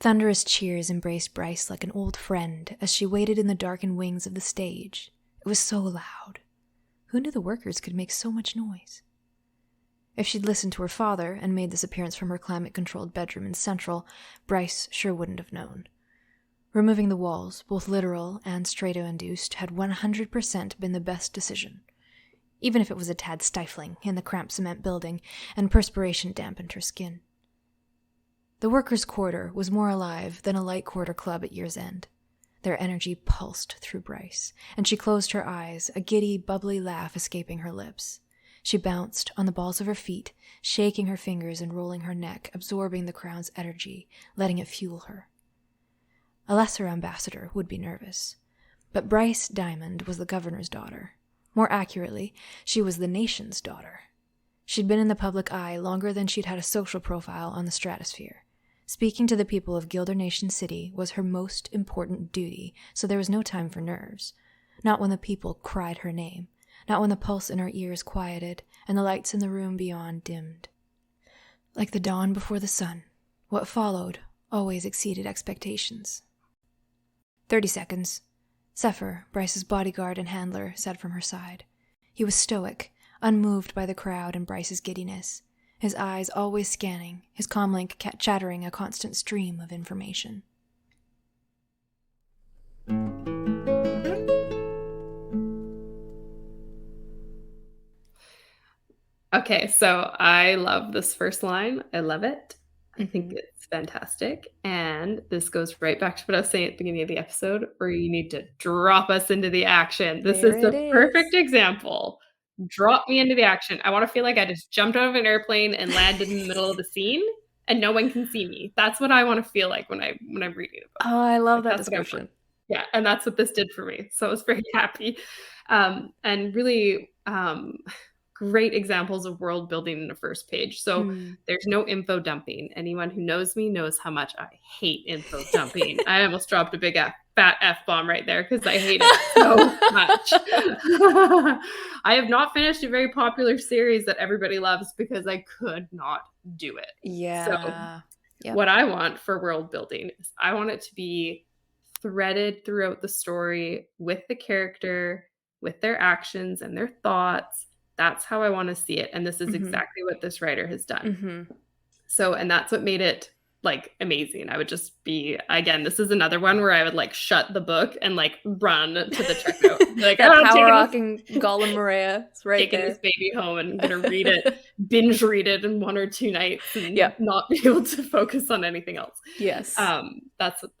Thunderous cheers embraced Bryce like an old friend as she waited in the darkened wings of the stage. It was so loud. Who knew the workers could make so much noise? If she'd listened to her father and made this appearance from her climate-controlled bedroom in Central, Bryce sure wouldn't have known. Removing the walls, both literal and strato-induced, had 100% been the best decision. Even if it was a tad stifling in the cramped cement building and perspiration dampened her skin. The workers' quarter was more alive than a light quarter club at year's end. Their energy pulsed through Bryce, and she closed her eyes, a giddy, bubbly laugh escaping her lips. She bounced on the balls of her feet, shaking her fingers and rolling her neck, absorbing the crowd's energy, letting it fuel her. A lesser ambassador would be nervous, but Bryce Diamond was the governor's daughter. More accurately, she was the nation's daughter. She'd been in the public eye longer than she'd had a social profile on the stratosphere. Speaking to the people of Gilder Nation City was her most important duty, so there was no time for nerves. Not when the people cried her name, not when the pulse in her ears quieted and the lights in the room beyond dimmed. Like the dawn before the sun, what followed always exceeded expectations. 30 seconds. Zephyr, Bryce's bodyguard and handler, said from her side. He was stoic, unmoved by the crowd and Bryce's giddiness, his eyes always scanning, his comlink chattering a constant stream of information. Okay, so I love this first line. I love it. I think it's fantastic. And this goes right back to what I was saying at the beginning of the episode, where you need to drop us into the action. This is the perfect example. Drop me into the action. I want to feel like I just jumped out of an airplane and landed in the middle of the scene and no one can see me. That's what I want to feel like when I'm reading a book. Oh, I love that description. Yeah, and that's what this did for me. So I was very happy. And really great examples of world building in the first page. So there's no info dumping. Anyone who knows me knows how much I hate info dumping. I almost dropped a big fat F-bomb right there because I hate it so much. I have not finished a very popular series that everybody loves because I could not do it. Yeah. So what I want for world building is I want it to be threaded throughout the story with the character, with their actions and their thoughts. That's how I want to see it. And this is exactly what this writer has done. So, and that's what made it like amazing. I would just be, again, this is another one where I would like shut the book and like run to the checkout. Like, that oh, power rocking Gollum Maria. It's right taking there. this baby home and gonna read it, binge read it in 1 or 2 nights and Yeah. not be able to focus on anything else. Yes. That's what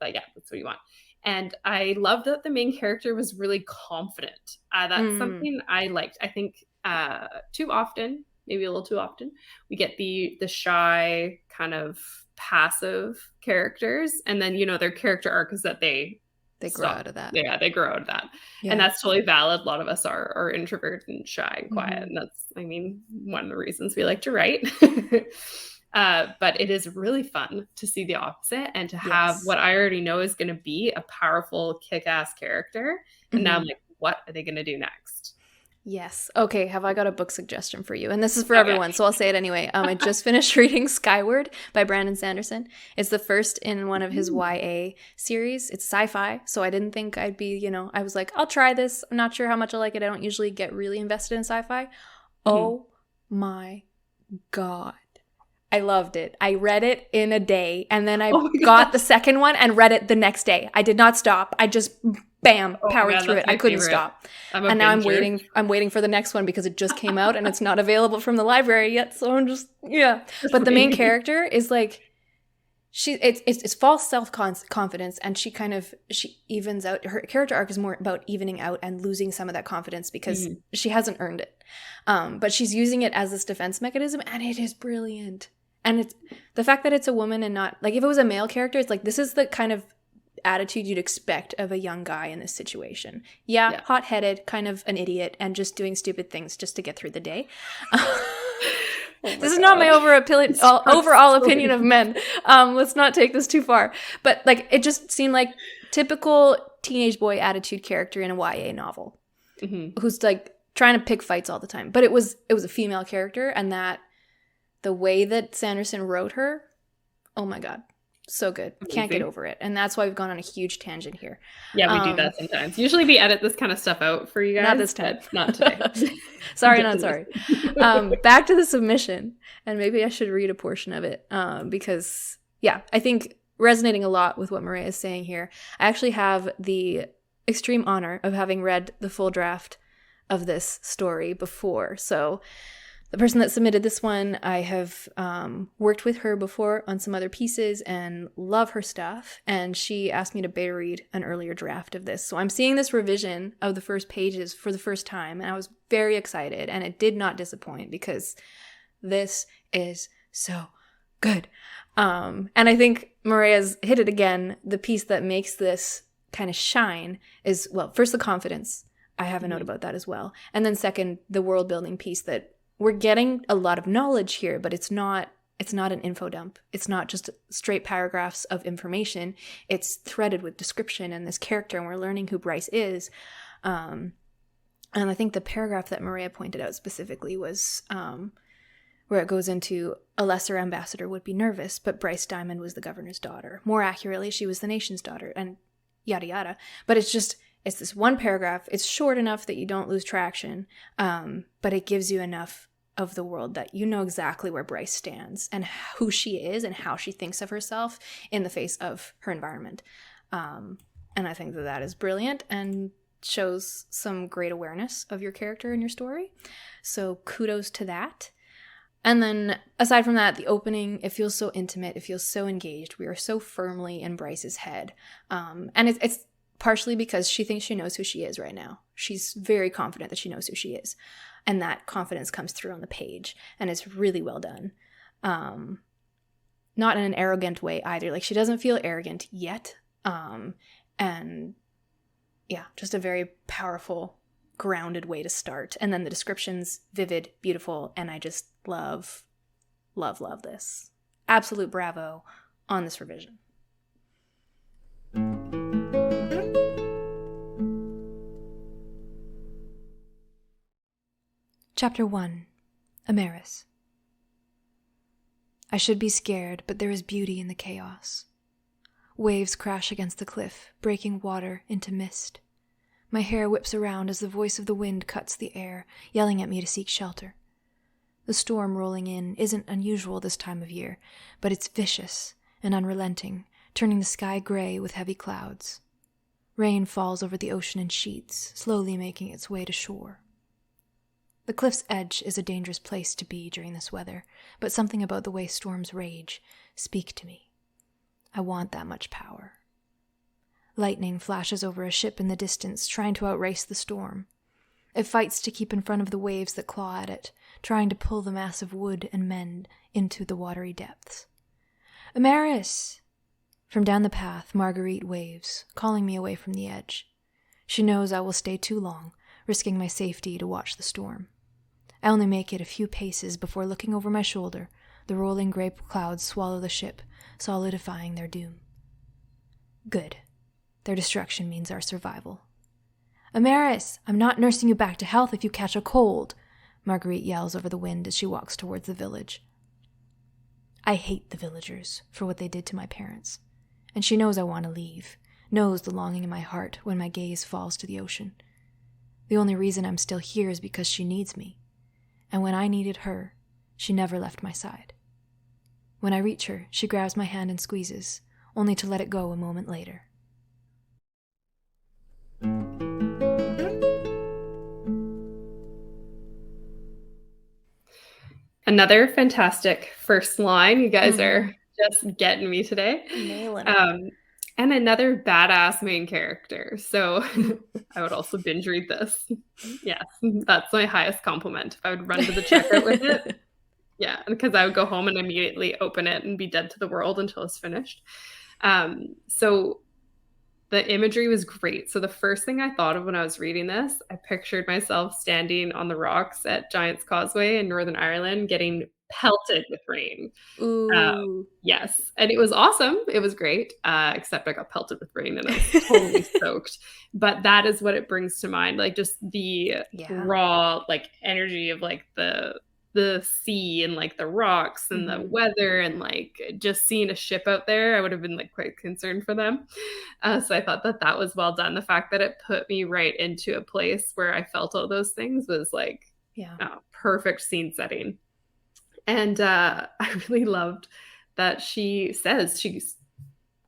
you want. And I love that the main character was really confident. That's something I liked. I think too often, maybe a little too often, we get the shy kind of passive characters, and then their character arc is that they grow out of that. Yeah, they grow out of that. Yeah. And that's totally valid. A lot of us are introverted and shy and quiet. And that's, one of the reasons we like to write. But it is really fun to see the opposite and to have what I already know is going to be a powerful, kick-ass character. And now I'm like, what are they going to do next? Yes. Okay, have I got a book suggestion for you? And this is for everyone, so I'll say it anyway. I just finished reading Skyward by Brandon Sanderson. It's the first in one of his YA series. It's sci-fi, so I didn't think I'd be, I was like, I'll try this. I'm not sure how much I like it. I don't usually get really invested in sci-fi. Oh my God. I loved it. I read it in a day, and then I got the second one and read it the next day. I did not stop. I just powered through it. I couldn't stop. And now I'm waiting for the next one because it just came out and it's not available from the library yet. So I'm just But the main character is like it's false self-confidence, and she evens out. Her character arc is more about evening out and losing some of that confidence because she hasn't earned it. But she's using it as this defense mechanism, and it is brilliant. And it's the fact that it's a woman and not like if it was a male character, it's like this is the kind of attitude you'd expect of a young guy in this situation. Yeah. Hot-headed, kind of an idiot, and just doing stupid things just to get through the day. This is not my overall opinion of men. Let's not take this too far. But like, it just seemed like typical teenage boy attitude character in a YA novel, who's like trying to pick fights all the time. But it was a female character, and that the way that Sanderson wrote her, oh my God. So good. Can't get over it. And that's why we've gone on a huge tangent here. Yeah, we do that sometimes. Usually we edit this kind of stuff out for you guys. Not this time. Not today. Sorry, not sorry. Back to the submission. And maybe I should read a portion of it because, I think resonating a lot with what Maria is saying here. I actually have the extreme honor of having read the full draft of this story before. So the person that submitted this one, I have worked with her before on some other pieces and love her stuff. And she asked me to beta read an earlier draft of this. So I'm seeing this revision of the first pages for the first time. And I was very excited. And it did not disappoint because this is so good. And I think Maria's hit it again. The piece that makes this kind of shine is, well, first the confidence. I have a note about that as well. And then second, the world building piece that we're getting a lot of knowledge here, but it's not an info dump. It's not just straight paragraphs of information. It's threaded with description and this character, and we're learning who Bryce is. And I think the paragraph that Maria pointed out specifically was where it goes into a lesser ambassador would be nervous, but Bryce Diamond was the governor's daughter. More accurately, she was the nation's daughter, and yada yada. But it's this one paragraph. It's short enough that you don't lose traction, but it gives you enough of the world that you know exactly where Bryce stands and who she is and how she thinks of herself in the face of her environment. And I think that is brilliant and shows some great awareness of your character and your story. So kudos to that. And then aside from that, the opening, it feels so intimate. It feels so engaged. We are so firmly in Bryce's head. And it's partially because she thinks she knows who she is right now. She's very confident that she knows who she is. And that confidence comes through on the page. And it's really well done. Not in an arrogant way either. Like, she doesn't feel arrogant yet. And yeah, just a very powerful, grounded way to start. And then the descriptions, vivid, beautiful. And I just love, love, love this. Absolute bravo on this revision. Chapter 1. Amaris. I should be scared, but there is beauty in the chaos. Waves crash against the cliff, breaking water into mist. My hair whips around as the voice of the wind cuts the air, yelling at me to seek shelter. The storm rolling in isn't unusual this time of year, but it's vicious and unrelenting, turning the sky gray with heavy clouds. Rain falls over the ocean in sheets, slowly making its way to shore. The cliff's edge is a dangerous place to be during this weather, but something about the way storms rage speak to me. I want that much power. Lightning flashes over a ship in the distance, trying to outrace the storm. It fights to keep in front of the waves that claw at it, trying to pull the mass of wood and men into the watery depths. Amaris! From down the path, Marguerite waves, calling me away from the edge. She knows I will stay too long, risking my safety to watch the storm. I only make it a few paces before looking over my shoulder. The rolling gray clouds swallow the ship, solidifying their doom. Good. Their destruction means our survival. Amaris, I'm not nursing you back to health if you catch a cold, Marguerite yells over the wind as she walks towards the village. I hate the villagers for what they did to my parents, and she knows I want to leave, knows the longing in my heart when my gaze falls to the ocean. The only reason I'm still here is because she needs me, and when I needed her, she never left my side. When I reach her, she grabs my hand and squeezes, only to let it go a moment later. Another fantastic first line. You guys are just getting me today. Nailing it. And another badass main character. So I would also binge read this. Yes, that's my highest compliment. If I would run to the checkout with it. Yeah, because I would go home and immediately open it and be dead to the world until it's finished. So the imagery was great. So the first thing I thought of when I was reading this, I pictured myself standing on the rocks at Giant's Causeway in Northern Ireland getting pelted with rain. Ooh. Yes. And it was awesome. It was great. Except I got pelted with rain and I was totally soaked. But that is what it brings to mind. Like just the raw like energy of like the sea and like the rocks and the weather and like just seeing a ship out there, I would have been like quite concerned for them. So I thought that was well done. The fact that it put me right into a place where I felt all those things was like perfect scene setting. And I really loved that she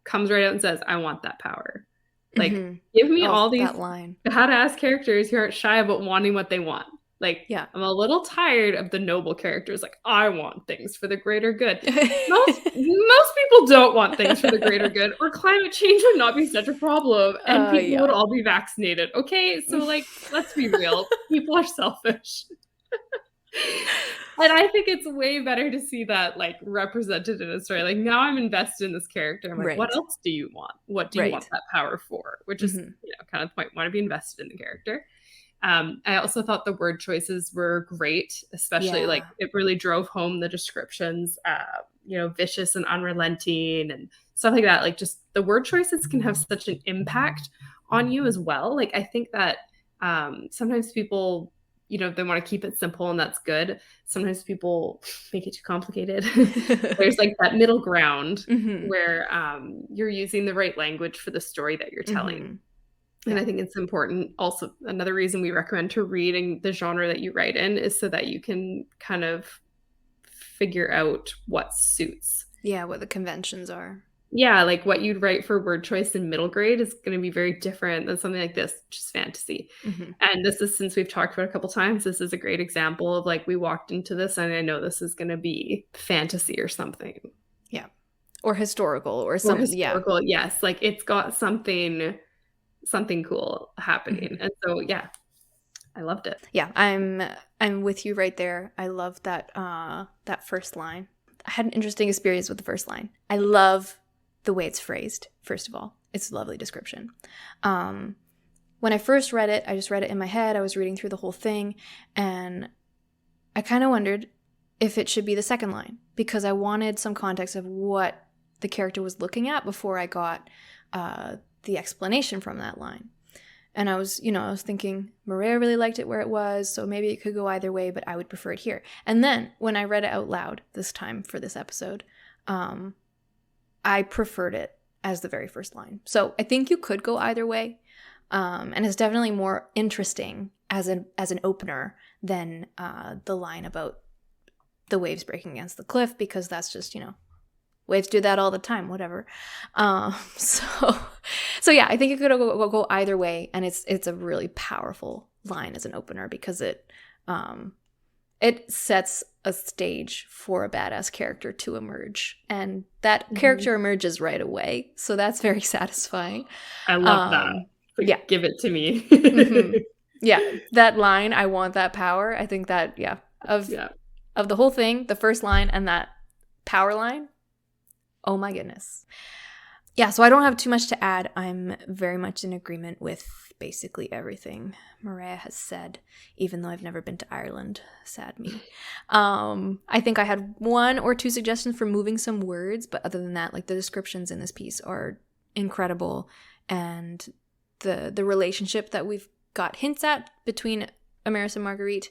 comes right out and says, I want that power. Like, give me all these badass characters who aren't shy about wanting what they want. Like, I'm a little tired of the noble characters. Like, I want things for the greater good. Most people don't want things for the greater good, or climate change would not be such a problem, and people would all be vaccinated. Okay, so like, let's be real. People are selfish. And I think it's way better to see that like represented in a story. Like now I'm invested in this character. I'm like, what else do you want? What do you want that power for? Which is, kind of the point. Want to be invested in the character. I also thought the word choices were great, especially like it really drove home the descriptions, vicious and unrelenting and stuff like that. Like just the word choices can have such an impact on you as well. Like I think that sometimes people, they want to keep it simple and that's good. Sometimes people make it too complicated. There's like that middle ground where you're using the right language for the story that you're telling. And I think it's important. Also, another reason we recommend to reading the genre that you write in is so that you can kind of figure out what suits. Yeah, what the conventions are. Yeah, like what you'd write for word choice in middle grade is going to be very different than something like this, which is fantasy. And this is, since we've talked about it a couple times, this is a great example of like we walked into this and I know this is going to be fantasy or something. Yeah. Or historical or something. Historical, yes. Like it's got something cool happening. And so I loved it. Yeah, I'm with you right there. I love that that first line. I had an interesting experience with the first line. I love the way it's phrased, first of all. It's a lovely description. When I first read it, I just read it in my head. I was reading through the whole thing, and I kind of wondered if it should be the second line, because I wanted some context of what the character was looking at before I got the explanation from that line. And I was thinking, Maria really liked it where it was, so maybe it could go either way, but I would prefer it here. And then when I read it out loud this time for this episode, I preferred it as the very first line. So I think you could go either way. And it's definitely more interesting as an opener than the line about the waves breaking against the cliff, because that's just, waves do that all the time, whatever. So yeah, I think it could go either way, and it's a really powerful line as an opener, because it sets a stage for a badass character to emerge, and that character emerges right away. So that's very satisfying. I love that. Yeah, give it to me. Yeah, that line, I want that power. I think that of the whole thing, the first line and that power line. Oh my goodness. Yeah, so I don't have too much to add. I'm very much in agreement with basically everything Maria has said, even though I've never been to Ireland. Sad me. I think I had 1 or 2 suggestions for moving some words, but other than that, like, the descriptions in this piece are incredible, and the relationship that we've got hints at between Amaris and Marguerite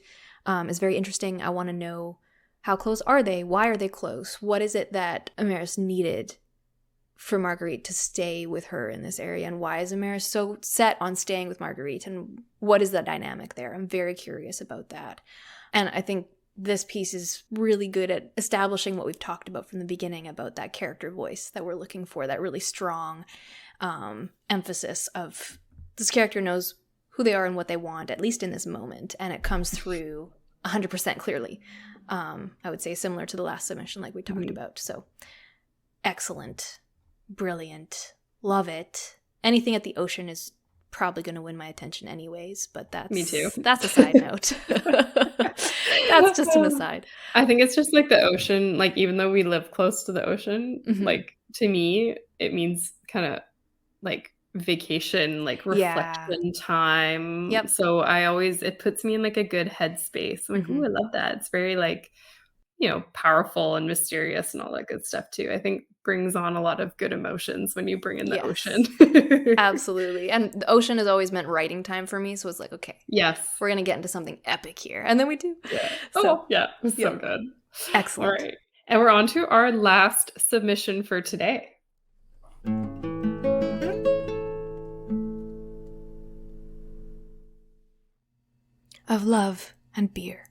is very interesting. I want to know, how close are they? Why are they close? What is it that Amaris needed for Marguerite to stay with her in this area? And why is Amaris so set on staying with Marguerite? And what is the dynamic there? I'm very curious about that. And I think this piece is really good at establishing what we've talked about from the beginning, about that character voice that we're looking for, that really strong emphasis of this character knows who they are and what they want, at least in this moment. And it comes through 100% clearly. I would say similar to the last submission, like we talked about. So excellent, brilliant, love it. Anything at the ocean is probably going to win my attention anyways, but that's me too. That's a side note. That's just an aside. I think it's just like the ocean, like, even though we live close to the ocean, like, to me it means kind of like vacation, like reflection time. Yep. So it puts me in like a good headspace. I'm like, oh, I love that. It's very like, powerful and mysterious and all that good stuff too. I think brings on a lot of good emotions when you bring in the ocean. Absolutely. And the ocean has always meant writing time for me. So it's like, okay, yes, we're going to get into something epic here. And then we do. Yeah. So good. Excellent. All right. And we're on to our last submission for today. Of Love and Beer.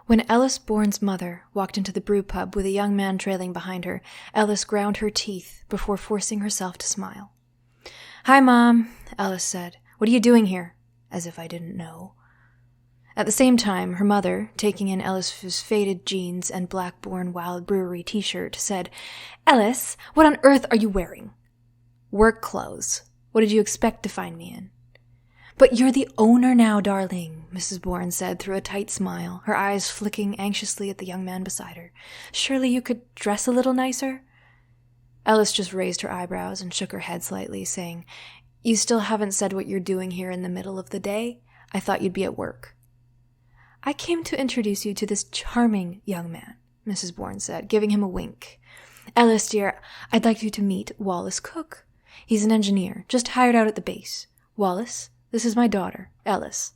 When Ellis Bourne's mother walked into the brew pub with a young man trailing behind her, Ellis ground her teeth before forcing herself to smile. "Hi, Mom," Ellis said. "What are you doing here?" As if I didn't know. At the same time, her mother, taking in Ellis's faded jeans and Blackbourne Wild Brewery t-shirt, said, "Ellis, what on earth are you wearing?" "Work clothes. What did you expect to find me in?" "But you're the owner now, darling," Mrs. Bourne said through a tight smile, her eyes flicking anxiously at the young man beside her. "Surely you could dress a little nicer?" Ellis just raised her eyebrows and shook her head slightly, saying, "You still haven't said what you're doing here in the middle of the day. I thought you'd be at work." "I came to introduce you to this charming young man," Mrs. Bourne said, giving him a wink. "Ellis, dear, I'd like you to meet Wallace Cook. He's an engineer, just hired out at the base. Wallace, this is my daughter, Ellis."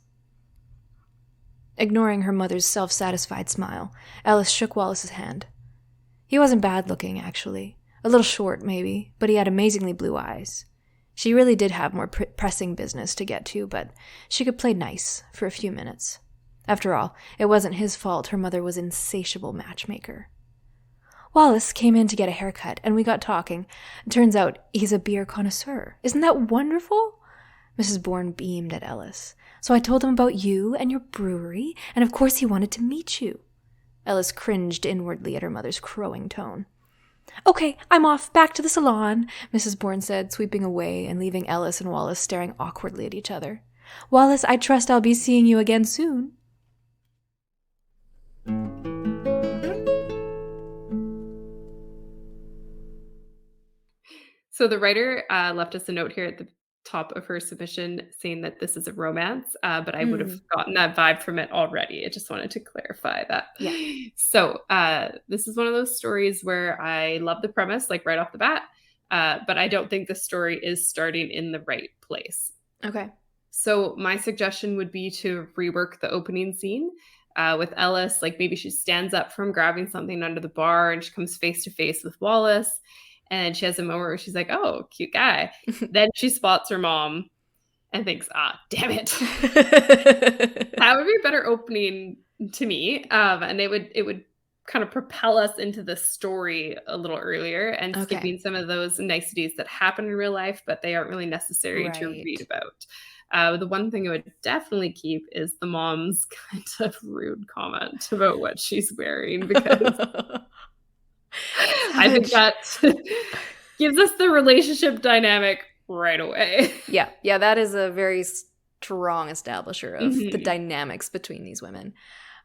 Ignoring her mother's self-satisfied smile, Ellis shook Wallace's hand. He wasn't bad-looking, actually. A little short, maybe, but he had amazingly blue eyes. She really did have more pressing business to get to, but she could play nice for a few minutes. After all, it wasn't his fault her mother was an insatiable matchmaker. "Wallace came in to get a haircut, and we got talking. Turns out he's a beer connoisseur. Isn't that wonderful?" Mrs. Bourne beamed at Ellis. "So I told him about you and your brewery, and of course he wanted to meet you." Ellis cringed inwardly at her mother's crowing tone. "Okay, I'm off, back to the salon," Mrs. Bourne said, sweeping away and leaving Ellis and Wallace staring awkwardly at each other. "Wallace, I trust I'll be seeing you again soon." So the writer left us a note here at the top of her submission saying that this is a romance, but I would have gotten that vibe from it already. I just wanted to clarify that. Yeah. So this is one of those stories where I love the premise, like right off the bat, but I don't think the story is starting in the right place. Okay. So my suggestion would be to rework the opening scene with Ellis. Like, maybe she stands up from grabbing something under the bar and she comes face to face with Wallace. And she has a moment where she's like, "Oh, cute guy." Then she spots her mom and thinks, "Ah, damn it." That would be a better opening to me, and it would kind of propel us into the story a little earlier and Okay. skipping some of those niceties that happen in real life, but they aren't really necessary to read Right. about. The one thing I would definitely keep is the mom's kind of rude comment about what she's wearing, because I think Savage. that gives us the relationship dynamic right away. Yeah. Yeah, that is a very strong establisher of the Mhm. dynamics between these women.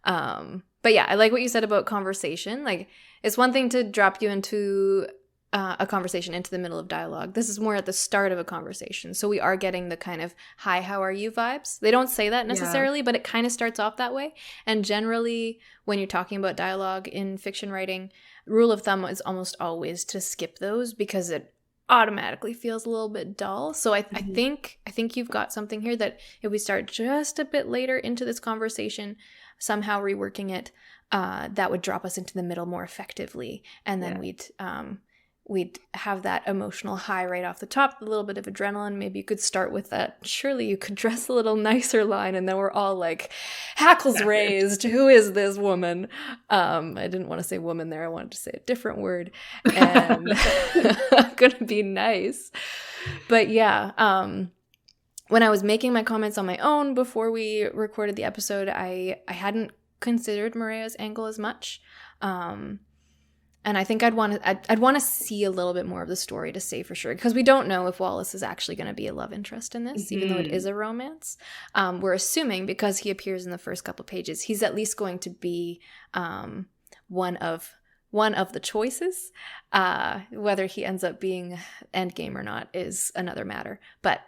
But yeah, I like what you said about conversation. Like, it's one thing to drop you into a conversation into the middle of dialogue. This is more at the start of a conversation. So we are getting the kind of, hi, how are you vibes. They don't say that Yeah. necessarily, but it kind of starts off that way. And generally, when you're talking about dialogue in fiction writing, rule of thumb is almost always to skip those because it automatically feels a little bit dull. So I Mhm. think you've got something here that if we start just a bit later into this conversation, somehow reworking it, that would drop us into the middle more effectively, and then Yeah. we'd have that emotional high right off the top, a little bit of adrenaline. Maybe you could start with that, surely you could dress a little nicer line, and then we're all like, hackles Exactly. raised, who is this woman? I didn't want to say woman there, I wanted to say a different word, and I'm gonna be nice. But yeah, when I was making my comments on my own before we recorded the episode, I hadn't considered Maria's angle as much. And I think I'd want to see a little bit more of the story to say for sure, because we don't know if Wallace is actually going to be a love interest in this, even though it is Mhm. a romance. We're assuming, because he appears in the first couple pages, he's at least going to be one of the choices. Whether he ends up being endgame or not is another matter. But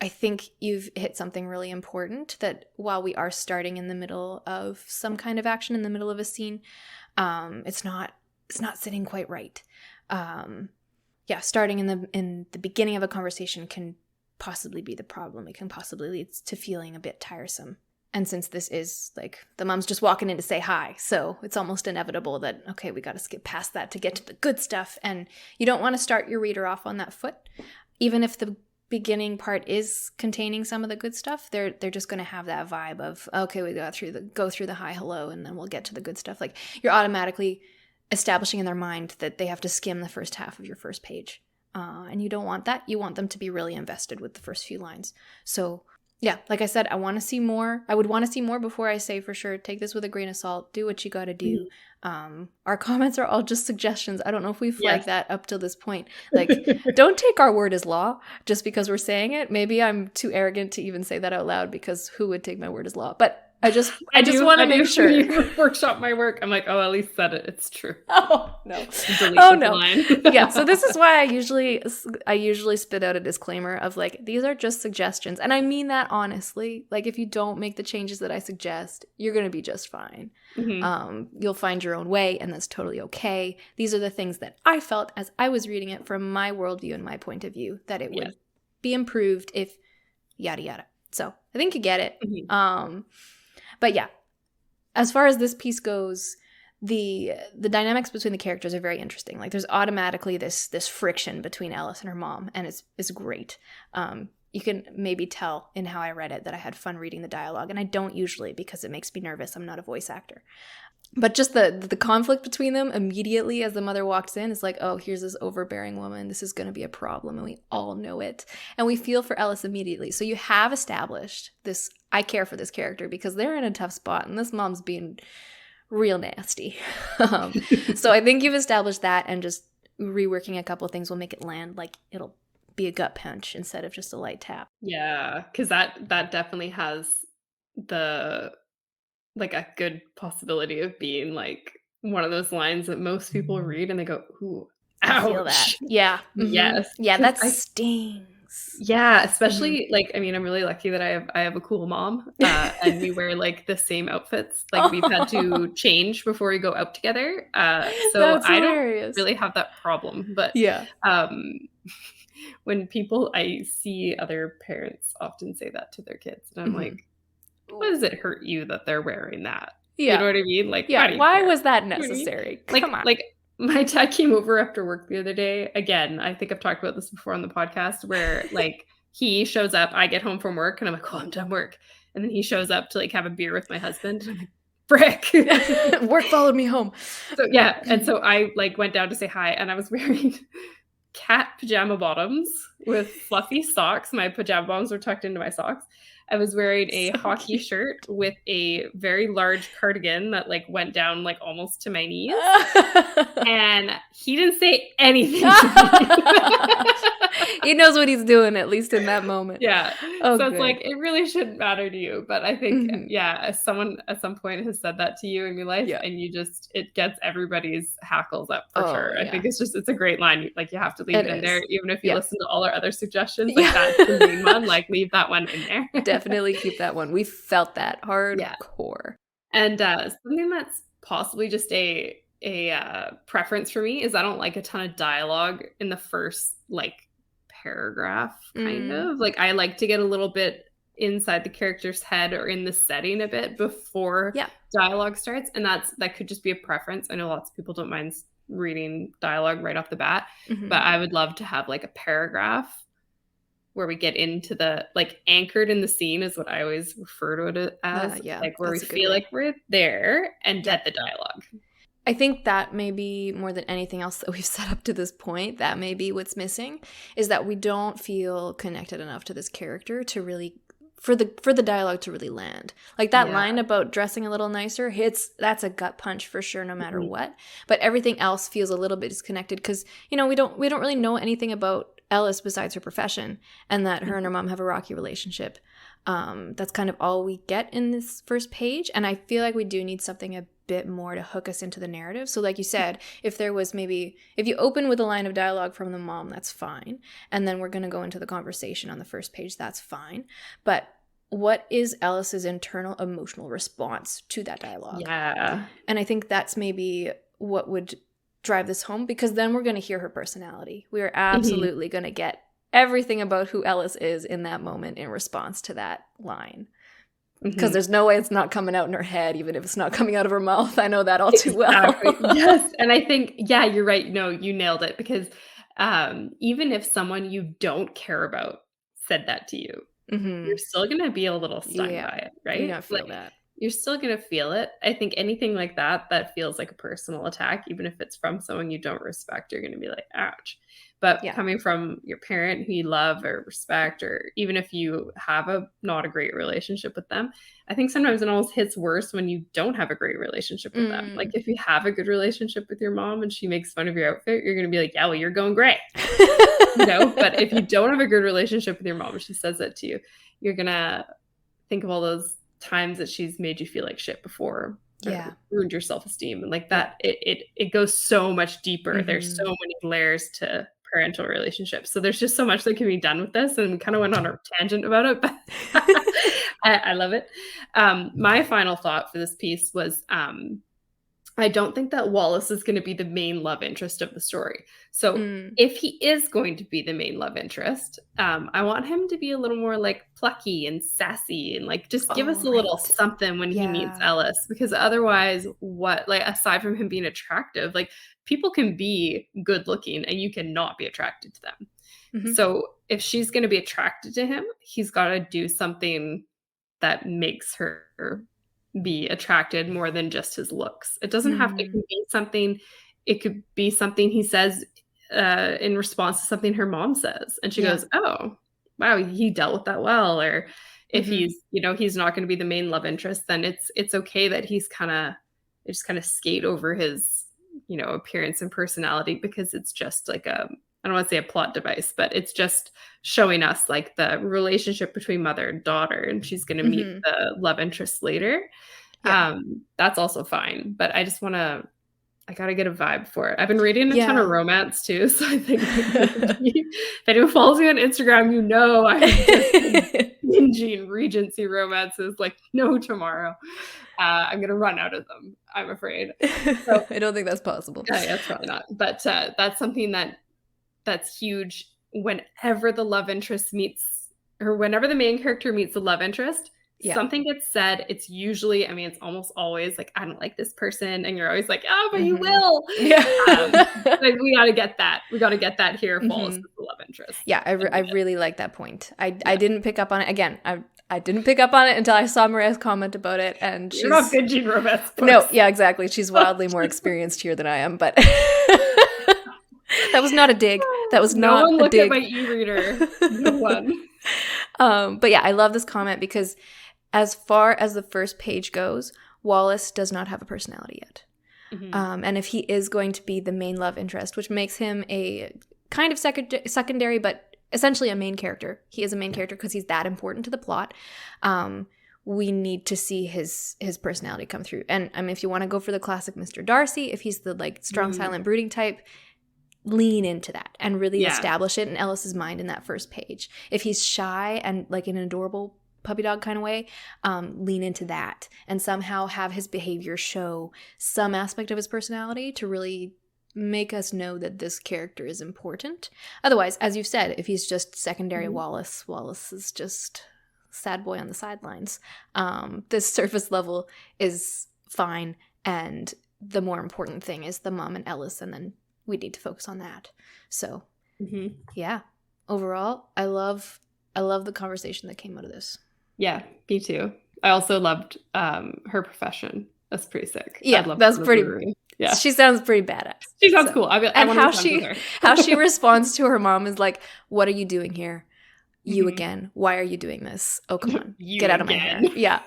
I think you've hit something really important, that while we are starting in the middle of some kind of action, in the middle of a scene, it's not sitting quite right. Yeah, starting in the beginning of a conversation can possibly be the problem. It can possibly lead to feeling a bit tiresome. And since this is like the mom's just walking in to say hi, so it's almost inevitable that, okay, we got to skip past that to get to the good stuff. And you don't want to start your reader off on that foot, even if the beginning part is containing some of the good stuff. They're just going to have that vibe of, okay, we go through the hi hello, and then we'll get to the good stuff. Like, you're automatically establishing in their mind that they have to skim the first half of your first page, and you don't want that. You want them to be really invested with the first few lines. So yeah, like I said, I want to see more. I would want to see more before I say for sure, take this with a grain of salt, do what you got to do. Our comments are all just suggestions. I don't know if we flagged Yes. that up till this point. Like, don't take our word as law just because we're saying it. Maybe I'm too arrogant to even say that out loud, because who would take my word as law? But I just want to make sure. When you workshop my work, I'm like, oh, at least said it. It's true. Oh no! Delete Oh this no! line. Yeah, so this is why I usually spit out a disclaimer of like, these are just suggestions, and I mean that honestly. Like, if you don't make the changes that I suggest, you're gonna be just fine. Mhm. You'll find your own way, and that's totally okay. These are the things that I felt as I was reading it from my worldview and my point of view, that it would Yes. be improved if yada yada. So I think you get it. Mhm. But yeah, as far as this piece goes, the dynamics between the characters are very interesting. Like, there's automatically this friction between Alice and her mom, and it's great. You can maybe tell in how I read it that I had fun reading the dialogue, and I don't usually, because it makes me nervous. I'm not a voice actor. But just the conflict between them immediately as the mother walks in is like, oh, here's this overbearing woman. This is going to be a problem, and we all know it. And we feel for Ellis immediately. So you have established this, I care for this character because they're in a tough spot, and this mom's being real nasty. So I think you've established that, and just reworking a couple of things will make it land like it'll be a gut punch instead of just a light tap. Yeah, because that definitely has the like a good possibility of being like one of those lines that most people read and they go, "Ooh, I feel that. ouch." Yeah. Mm-hmm. Yes, Yeah, because that I stings. yeah, Mm-hmm. especially like I mean, I'm really lucky that I have a cool mom, and we wear like the same outfits. Like, we've had Oh, to change before we go out together. So that's I don't hilarious. really have that problem. But Yeah. um, when people I see other parents often say that to their kids, and I'm Mm-hmm. like, why does it hurt you that they're wearing that? You Yeah. know what I mean? Like, Yeah. why do you Why care? was that You know what I mean? necessary? Come on. Like my dad came over after work the other day. Again, I think I've talked about this before on the podcast where like he shows up, I get home from work and I'm like, oh, I'm done work. And then he shows up to like have a beer with my husband. And I'm like, frick. Work followed me home. So yeah, and so I like went down to say hi, and I was wearing cat pajama bottoms with fluffy socks. My pajama bottoms were tucked into my socks. I was wearing a So hockey cute. shirt with a very large cardigan that like went down like almost to my knees. And he didn't say anything to me. He knows what he's doing, at least in that moment. Yeah. Oh, So it's good. like, it really shouldn't matter to you. But I think, Mhm. yeah, as someone at some point has said that to you in your life, Yeah. and you just, it gets everybody's hackles up for Oh, sure. I yeah. think it's a great line. Like, you have to leave It it in there, is. even if you Yeah. listen to all our other suggestions. Like, Yeah. that's the main one. Like, leave that one in there. Definitely keep that one. We felt that Yeah. hardcore. And something that's possibly just a preference for me is I don't like a ton of dialogue in the first like paragraph, kind of. Like, I like to get a little bit inside the character's head or in the setting a bit before Yeah. dialogue starts, and that could just be a preference. I know lots of people don't mind reading dialogue right off the bat, Mhm. but I would love to have like a paragraph where we get into the like anchored in the scene is what I always refer to it as, Yeah, like where we that's a good feel way. like we're there and Yeah. get the dialogue. I think that may be more than anything else that we've set up to this point, that may be what's missing, is that we don't feel connected enough to this character to really for the dialogue to really land. Like that Yeah. line about dressing a little nicer that's a gut punch for sure, no matter Mhm. what. But everything else feels a little bit disconnected because, you know, we don't really know anything about Ellis besides her profession, and that her and her mom have a rocky relationship. That's kind of all we get in this first page, and I feel like we do need something a bit more to hook us into the narrative. So like you said, if there was maybe, if you open with a line of dialogue from the mom, that's fine, and then we're going to go into the conversation on the first page, that's fine. But what is Ellis's internal emotional response to that dialogue? Yeah. And I think that's maybe what would drive this home, because then we're going to hear her personality. We are absolutely going to get everything about who Ellis is in that moment in response to that line. Because there's no way it's not coming out in her head, even if it's not coming out of her mouth. I know that all too well. Exactly. Yes. And I think, yeah, you're right. No, you nailed it. Because even if someone you don't care about said that to you, you're still going to be a little stung by it, right? You're going to feel that. You're still going to feel it. I think anything like that feels like a personal attack, even if it's from someone you don't respect, you're going to be like, ouch. But coming from your parent who you love or respect, or even if you have not a great relationship with them, I think sometimes it almost hits worse when you don't have a great relationship with them. Like if you have a good relationship with your mom and she makes fun of your outfit, you're going to be like, yeah, well, you're going great. You know, but if you don't have a good relationship with your mom and she says that to you, you're going to think of all those times that she's made you feel like shit before, ruined your self-esteem, and like that it goes so much deeper. There's so many layers to parental relationships, so there's just so much that can be done with this, and we kind of went on a tangent about it, but I love it. My final thought for this piece was I don't think that Wallace is going to be the main love interest of the story. So if he is going to be the main love interest, I want him to be a little more like plucky and sassy and like just give us a little something when he meets Ellis, because otherwise aside from him being attractive, like people can be good looking and you cannot be attracted to them. So if she's going to be attracted to him, he's got to do something that makes her be attracted more than just his looks. It doesn't have to be something. It could be something he says in response to something her mom says, and she goes, "Oh, wow, he dealt with that well." Or if he's not going to be the main love interest, then it's okay that he's kind of skate over his appearance and personality, because it's just like I don't want to say a plot device, but it's just showing us like the relationship between mother and daughter, and she's going to meet the love interest later. That's also fine, but I got to get a vibe for it. I've been reading a ton of romance too, so I think if anyone follows me on Instagram, I'm binging Regency romances like no tomorrow. I'm gonna run out of them, I'm afraid. So, I don't think that's possible. Yeah, that's probably not. But that's something that's huge. Whenever the love interest meets, or whenever the main character meets the love interest, Yeah. Something gets said, it's usually, I mean, it's almost always like, I don't like this person. And you're always like, oh, but you will. Yeah. Like, we got to get that. We got to get that here. Falls with the love interest. Yeah, I really like that point. I didn't pick up on it. Again, I didn't pick up on it until I saw Maria's comment about it, and You're not binging romance books. No, yeah, exactly. She's wildly more experienced here than I am, but that was not a dig. That was not no one a look dig. at my e-reader. No one. But yeah, I love this comment because as far as the first page goes, Wallace does not have a personality yet. And if he is going to be the main love interest, which makes him a kind of secondary, but essentially a main character. He is a main character because he's that important to the plot. We need to see his personality come through. And I mean, if you want to go for the classic Mr. Darcy, if he's the like strong, silent, brooding type, lean into that and really establish it in Ellis's mind in that first page. If he's shy and like in an adorable puppy dog kind of way, lean into that and somehow have his behavior show some aspect of his personality to really make us know that this character is important. Otherwise, as you've said, if he's just secondary Wallace is just sad boy on the sidelines. This surface level is fine, and the more important thing is the mom and Ellis, and then we need to focus on that. So yeah, overall, I love the conversation that came out of this. Yeah, me too. I also loved her profession. That's pretty sick. Yeah, that's pretty. Yeah, she sounds pretty badass. She sounds cool. And how she responds to her mom is like, "What are you doing here? You again? Why are you doing this? Oh, come on, get out of my hair." Yeah,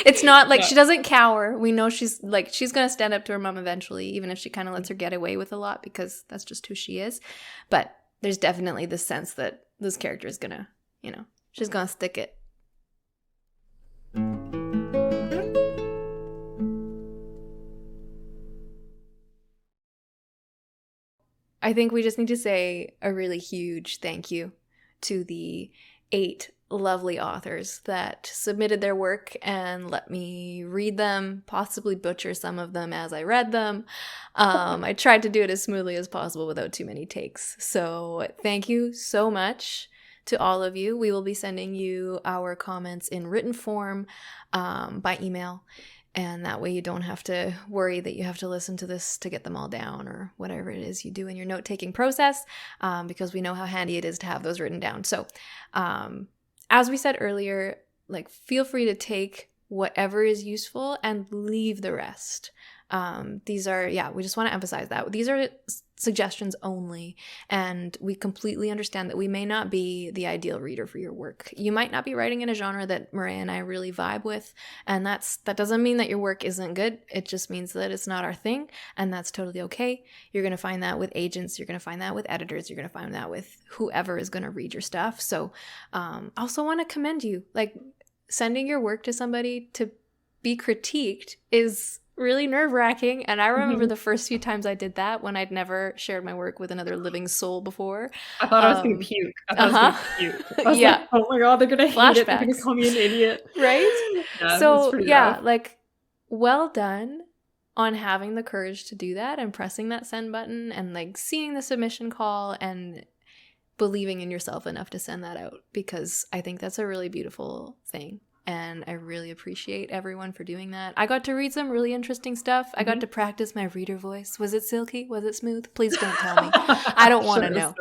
it's not like she doesn't cower. We know she's gonna stand up to her mom eventually, even if she kind of lets her get away with a lot because that's just who she is. But there's definitely this sense that this character is gonna, she's gonna stick it. I think we just need to say a really huge thank you to the 8 lovely authors that submitted their work and let me read them, possibly butcher some of them as I read them. I tried to do it as smoothly as possible without too many takes. So thank you so much to all of you. We will be sending you our comments in written form by email. And that way you don't have to worry that you have to listen to this to get them all down or whatever it is you do in your note-taking process, because we know how handy it is to have those written down. So as we said earlier, like, feel free to take whatever is useful and leave the rest. These are, we just want to emphasize that. These are suggestions only, and we completely understand that we may not be the ideal reader for your work. You might not be writing in a genre that Maria and I really vibe with, and that doesn't mean that your work isn't good. It just means that it's not our thing, and that's totally okay. You're going to find that with agents, you're going to find that with editors, you're going to find that with whoever is going to read your stuff. So also want to commend you. Like, sending your work to somebody to be critiqued is really nerve-wracking, and I remember the first few times I did that when I'd never shared my work with another living soul before. I thought I was going to puke. I was like, oh my god, they're going to hate it. They're going to call me an idiot. Right? So rough. Like, well done on having the courage to do that and pressing that send button and like seeing the submission call and believing in yourself enough to send that out, because I think that's a really beautiful thing. And I really appreciate everyone for doing that. I got to read some really interesting stuff. I got to practice my reader voice. Was it silky? Was it smooth? Please don't tell me. I don't want to know.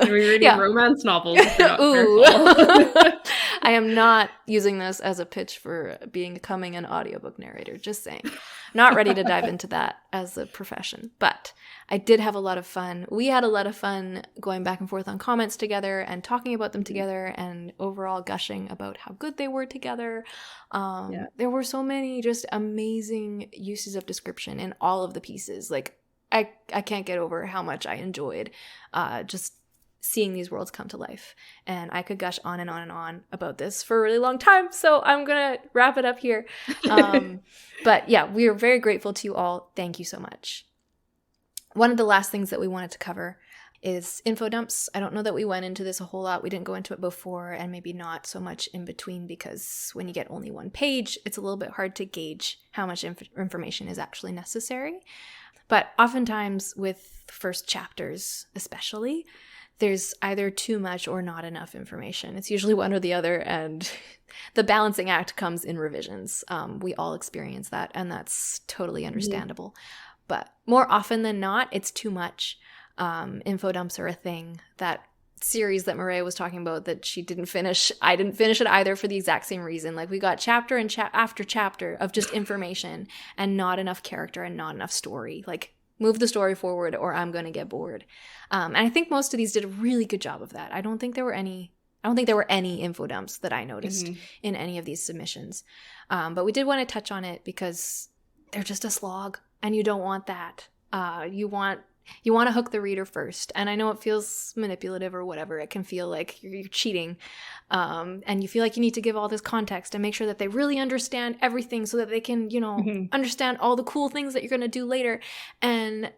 You're reading romance novels. Ooh. I am not using this as a pitch for becoming an audiobook narrator. Just saying. Not ready to dive into that as a profession. But I did have a lot of fun. We had a lot of fun going back and forth on comments together and talking about them together and overall gushing about how good they were together. There were so many just amazing uses of description in all of the pieces. Like, I can't get over how much I enjoyed just seeing these worlds come to life. And I could gush on and on and on about this for a really long time, so I'm gonna wrap it up here. But yeah, we are very grateful to you all. Thank you so much. One of the last things that we wanted to cover is info dumps. I don't know that we went into this a whole lot. We didn't go into it before, and maybe not so much in between, because when you get only one page, it's a little bit hard to gauge how much information is actually necessary. But oftentimes with first chapters especially, there's either too much or not enough information. It's usually one or the other, and the balancing act comes in revisions. We all experience that, and that's totally understandable. But more often than not, it's too much. Info dumps are a thing. That series that Maria was talking about that she didn't finish, I didn't finish it either for the exact same reason. Like, we got chapter and after chapter of just information and not enough character and not enough story. Like, move the story forward or I'm going to get bored. And I think most of these did a really good job of that. I don't think there were any info dumps that I noticed in any of these submissions. But we did want to touch on it because they're just a slog, and you don't want that. You want to hook the reader first. And I know it feels manipulative or whatever. It can feel like you're cheating. And you feel like you need to give all this context and make sure that they really understand everything so that they can, understand all the cool things that you're going to do later. And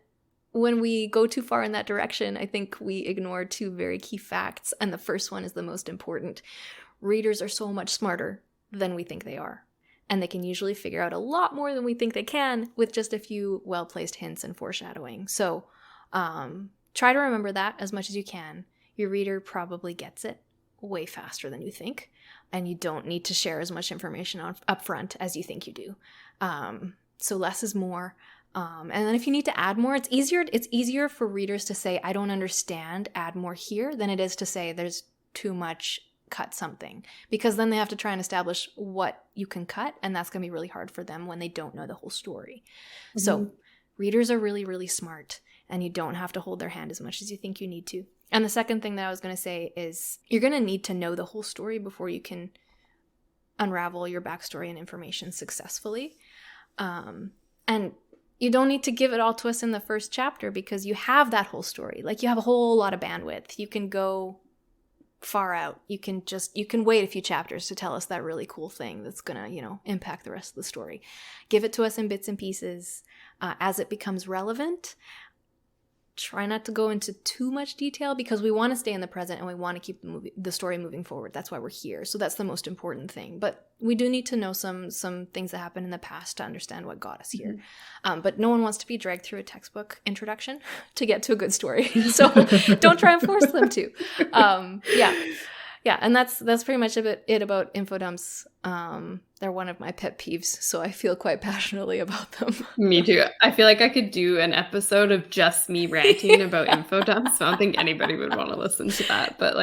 when we go too far in that direction, I think we ignore two very key facts. And the first one is the most important. Readers are so much smarter than we think they are. And they can usually figure out a lot more than we think they can with just a few well-placed hints and foreshadowing. So try to remember that as much as you can. Your reader probably gets it way faster than you think. And you don't need to share as much information up front as you think you do. So less is more. And then if you need to add more, it's easier for readers to say, I don't understand, add more here, than it is to say there's too much, cut something. Because then they have to try and establish what you can cut, and that's going to be really hard for them when they don't know the whole story. So readers are really, really smart, and you don't have to hold their hand as much as you think you need to. And the second thing that I was going to say is you're going to need to know the whole story before you can unravel your backstory and information successfully. And you don't need to give it all to us in the first chapter because you have that whole story. Like, you have a whole lot of bandwidth. You can go far out. You can wait a few chapters to tell us that really cool thing that's going to, impact the rest of the story. Give it to us in bits and pieces as it becomes relevant. Try not to go into too much detail because we want to stay in the present and we want to keep the story moving forward. That's why we're here. So that's the most important thing. But we do need to know some things that happened in the past to understand what got us here. But no one wants to be dragged through a textbook introduction to get to a good story. So don't try and force them to. Yeah, and that's pretty much it about info dumps. They're one of my pet peeves, so I feel quite passionately about them. Me too. I feel like I could do an episode of just me ranting about info dumps. I don't think anybody would want to listen to that, but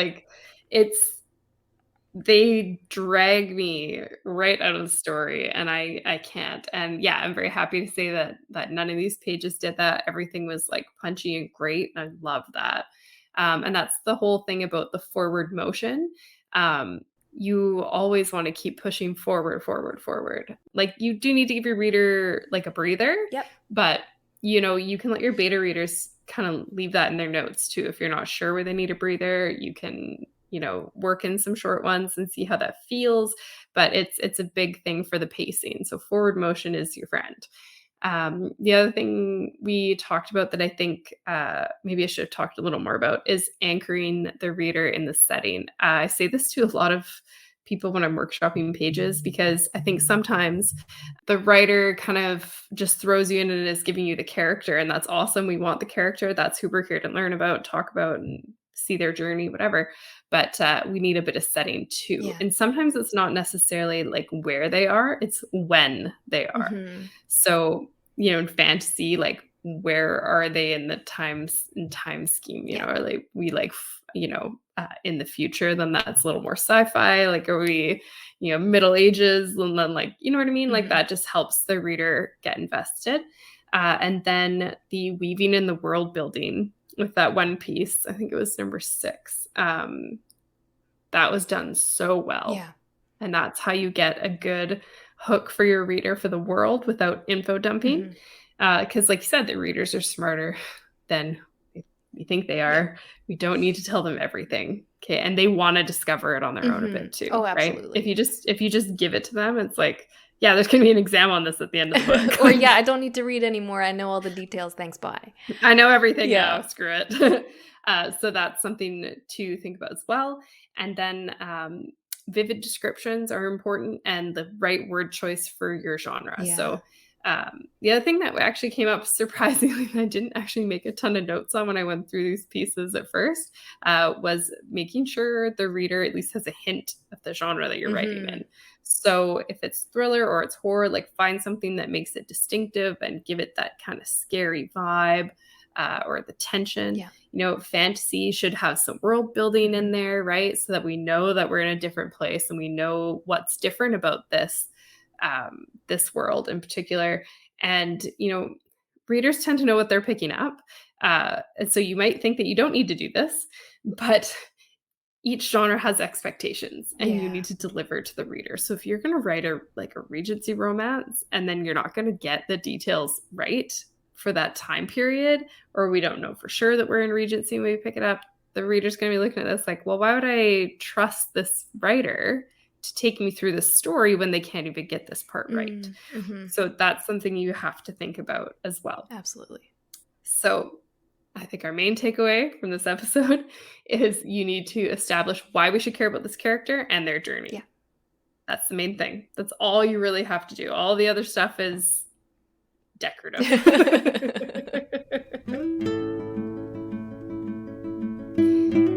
they drag me right out of the story, and I can't. And yeah, I'm very happy to say that none of these pages did that. Everything was like punchy and great, and I love that. And that's the whole thing about the forward motion. You always want to keep pushing forward. Like, you do need to give your reader like a breather. Yep. But, you can let your beta readers kind of leave that in their notes too. If you're not sure where they need a breather, you can, work in some short ones and see how that feels. But it's a big thing for the pacing. So forward motion is your friend. The other thing we talked about that I think maybe I should have talked a little more about is anchoring the reader in the setting. I say this to a lot of people when I'm workshopping pages because I think sometimes the writer kind of just throws you in and is giving you the character, and that's awesome. We want the character. That's who we're here to learn about, talk about, and see their journey, whatever. But we need a bit of setting too. Yeah. And sometimes it's not necessarily like where they are, it's when they are. So, in fantasy, like, where are they in the time scheme? Are in the future? Then that's a little more sci-fi. Like, are we, Middle Ages? And then, like, you know what I mean? Like, that just helps the reader get invested. And then the weaving in the world building with that one piece, I think it was number 6. That was done so well. Yeah. And that's how you get a good hook for your reader for the world without info dumping. Because like you said, the readers are smarter than we think they are. Yeah. We don't need to tell them everything. Okay. And they want to discover it on their own a bit too. Oh, absolutely. Right? If you just give it to them, it's like, yeah, there's going to be an exam on this at the end of the book. Or yeah, I don't need to read anymore. I know all the details. Thanks. Bye. I know everything now. Screw it. So that's something to think about as well. And then vivid descriptions are important, and the right word choice for your genre. Yeah. So The other thing that actually came up surprisingly that I didn't actually make a ton of notes on when I went through these pieces at first was making sure the reader at least has a hint of the genre that you're writing in. So if it's thriller or it's horror, like find something that makes it distinctive and give it that kind of scary vibe or the tension. Yeah. Fantasy should have some world building in there, right? So that we know that we're in a different place and we know what's different about this world in particular. And, readers tend to know what they're picking up. And so you might think that you don't need to do this, but each genre has expectations and you need to deliver to the reader. So if you're going to write a Regency romance and then you're not going to get the details right for that time period, or we don't know for sure that we're in Regency when we pick it up, the reader's going to be looking at this like, well, why would I trust this writer to take me through the story when they can't even get this part right? So that's something you have to think about as well. Absolutely. So I think our main takeaway from this episode is you need to establish why we should care about this character and their journey. Yeah. That's the main thing. That's all you really have to do. All the other stuff is decorative.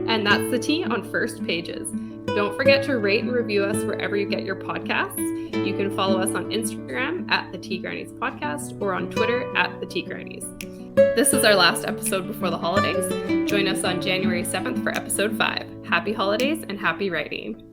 And that's the tea on First Pages. Don't forget to rate and review us wherever you get your podcasts. You can follow us on Instagram at the Tea Grannies Podcast or on Twitter at the Tea Grannies. This is our last episode before the holidays. Join us on January 7th for episode 5. Happy holidays and happy writing.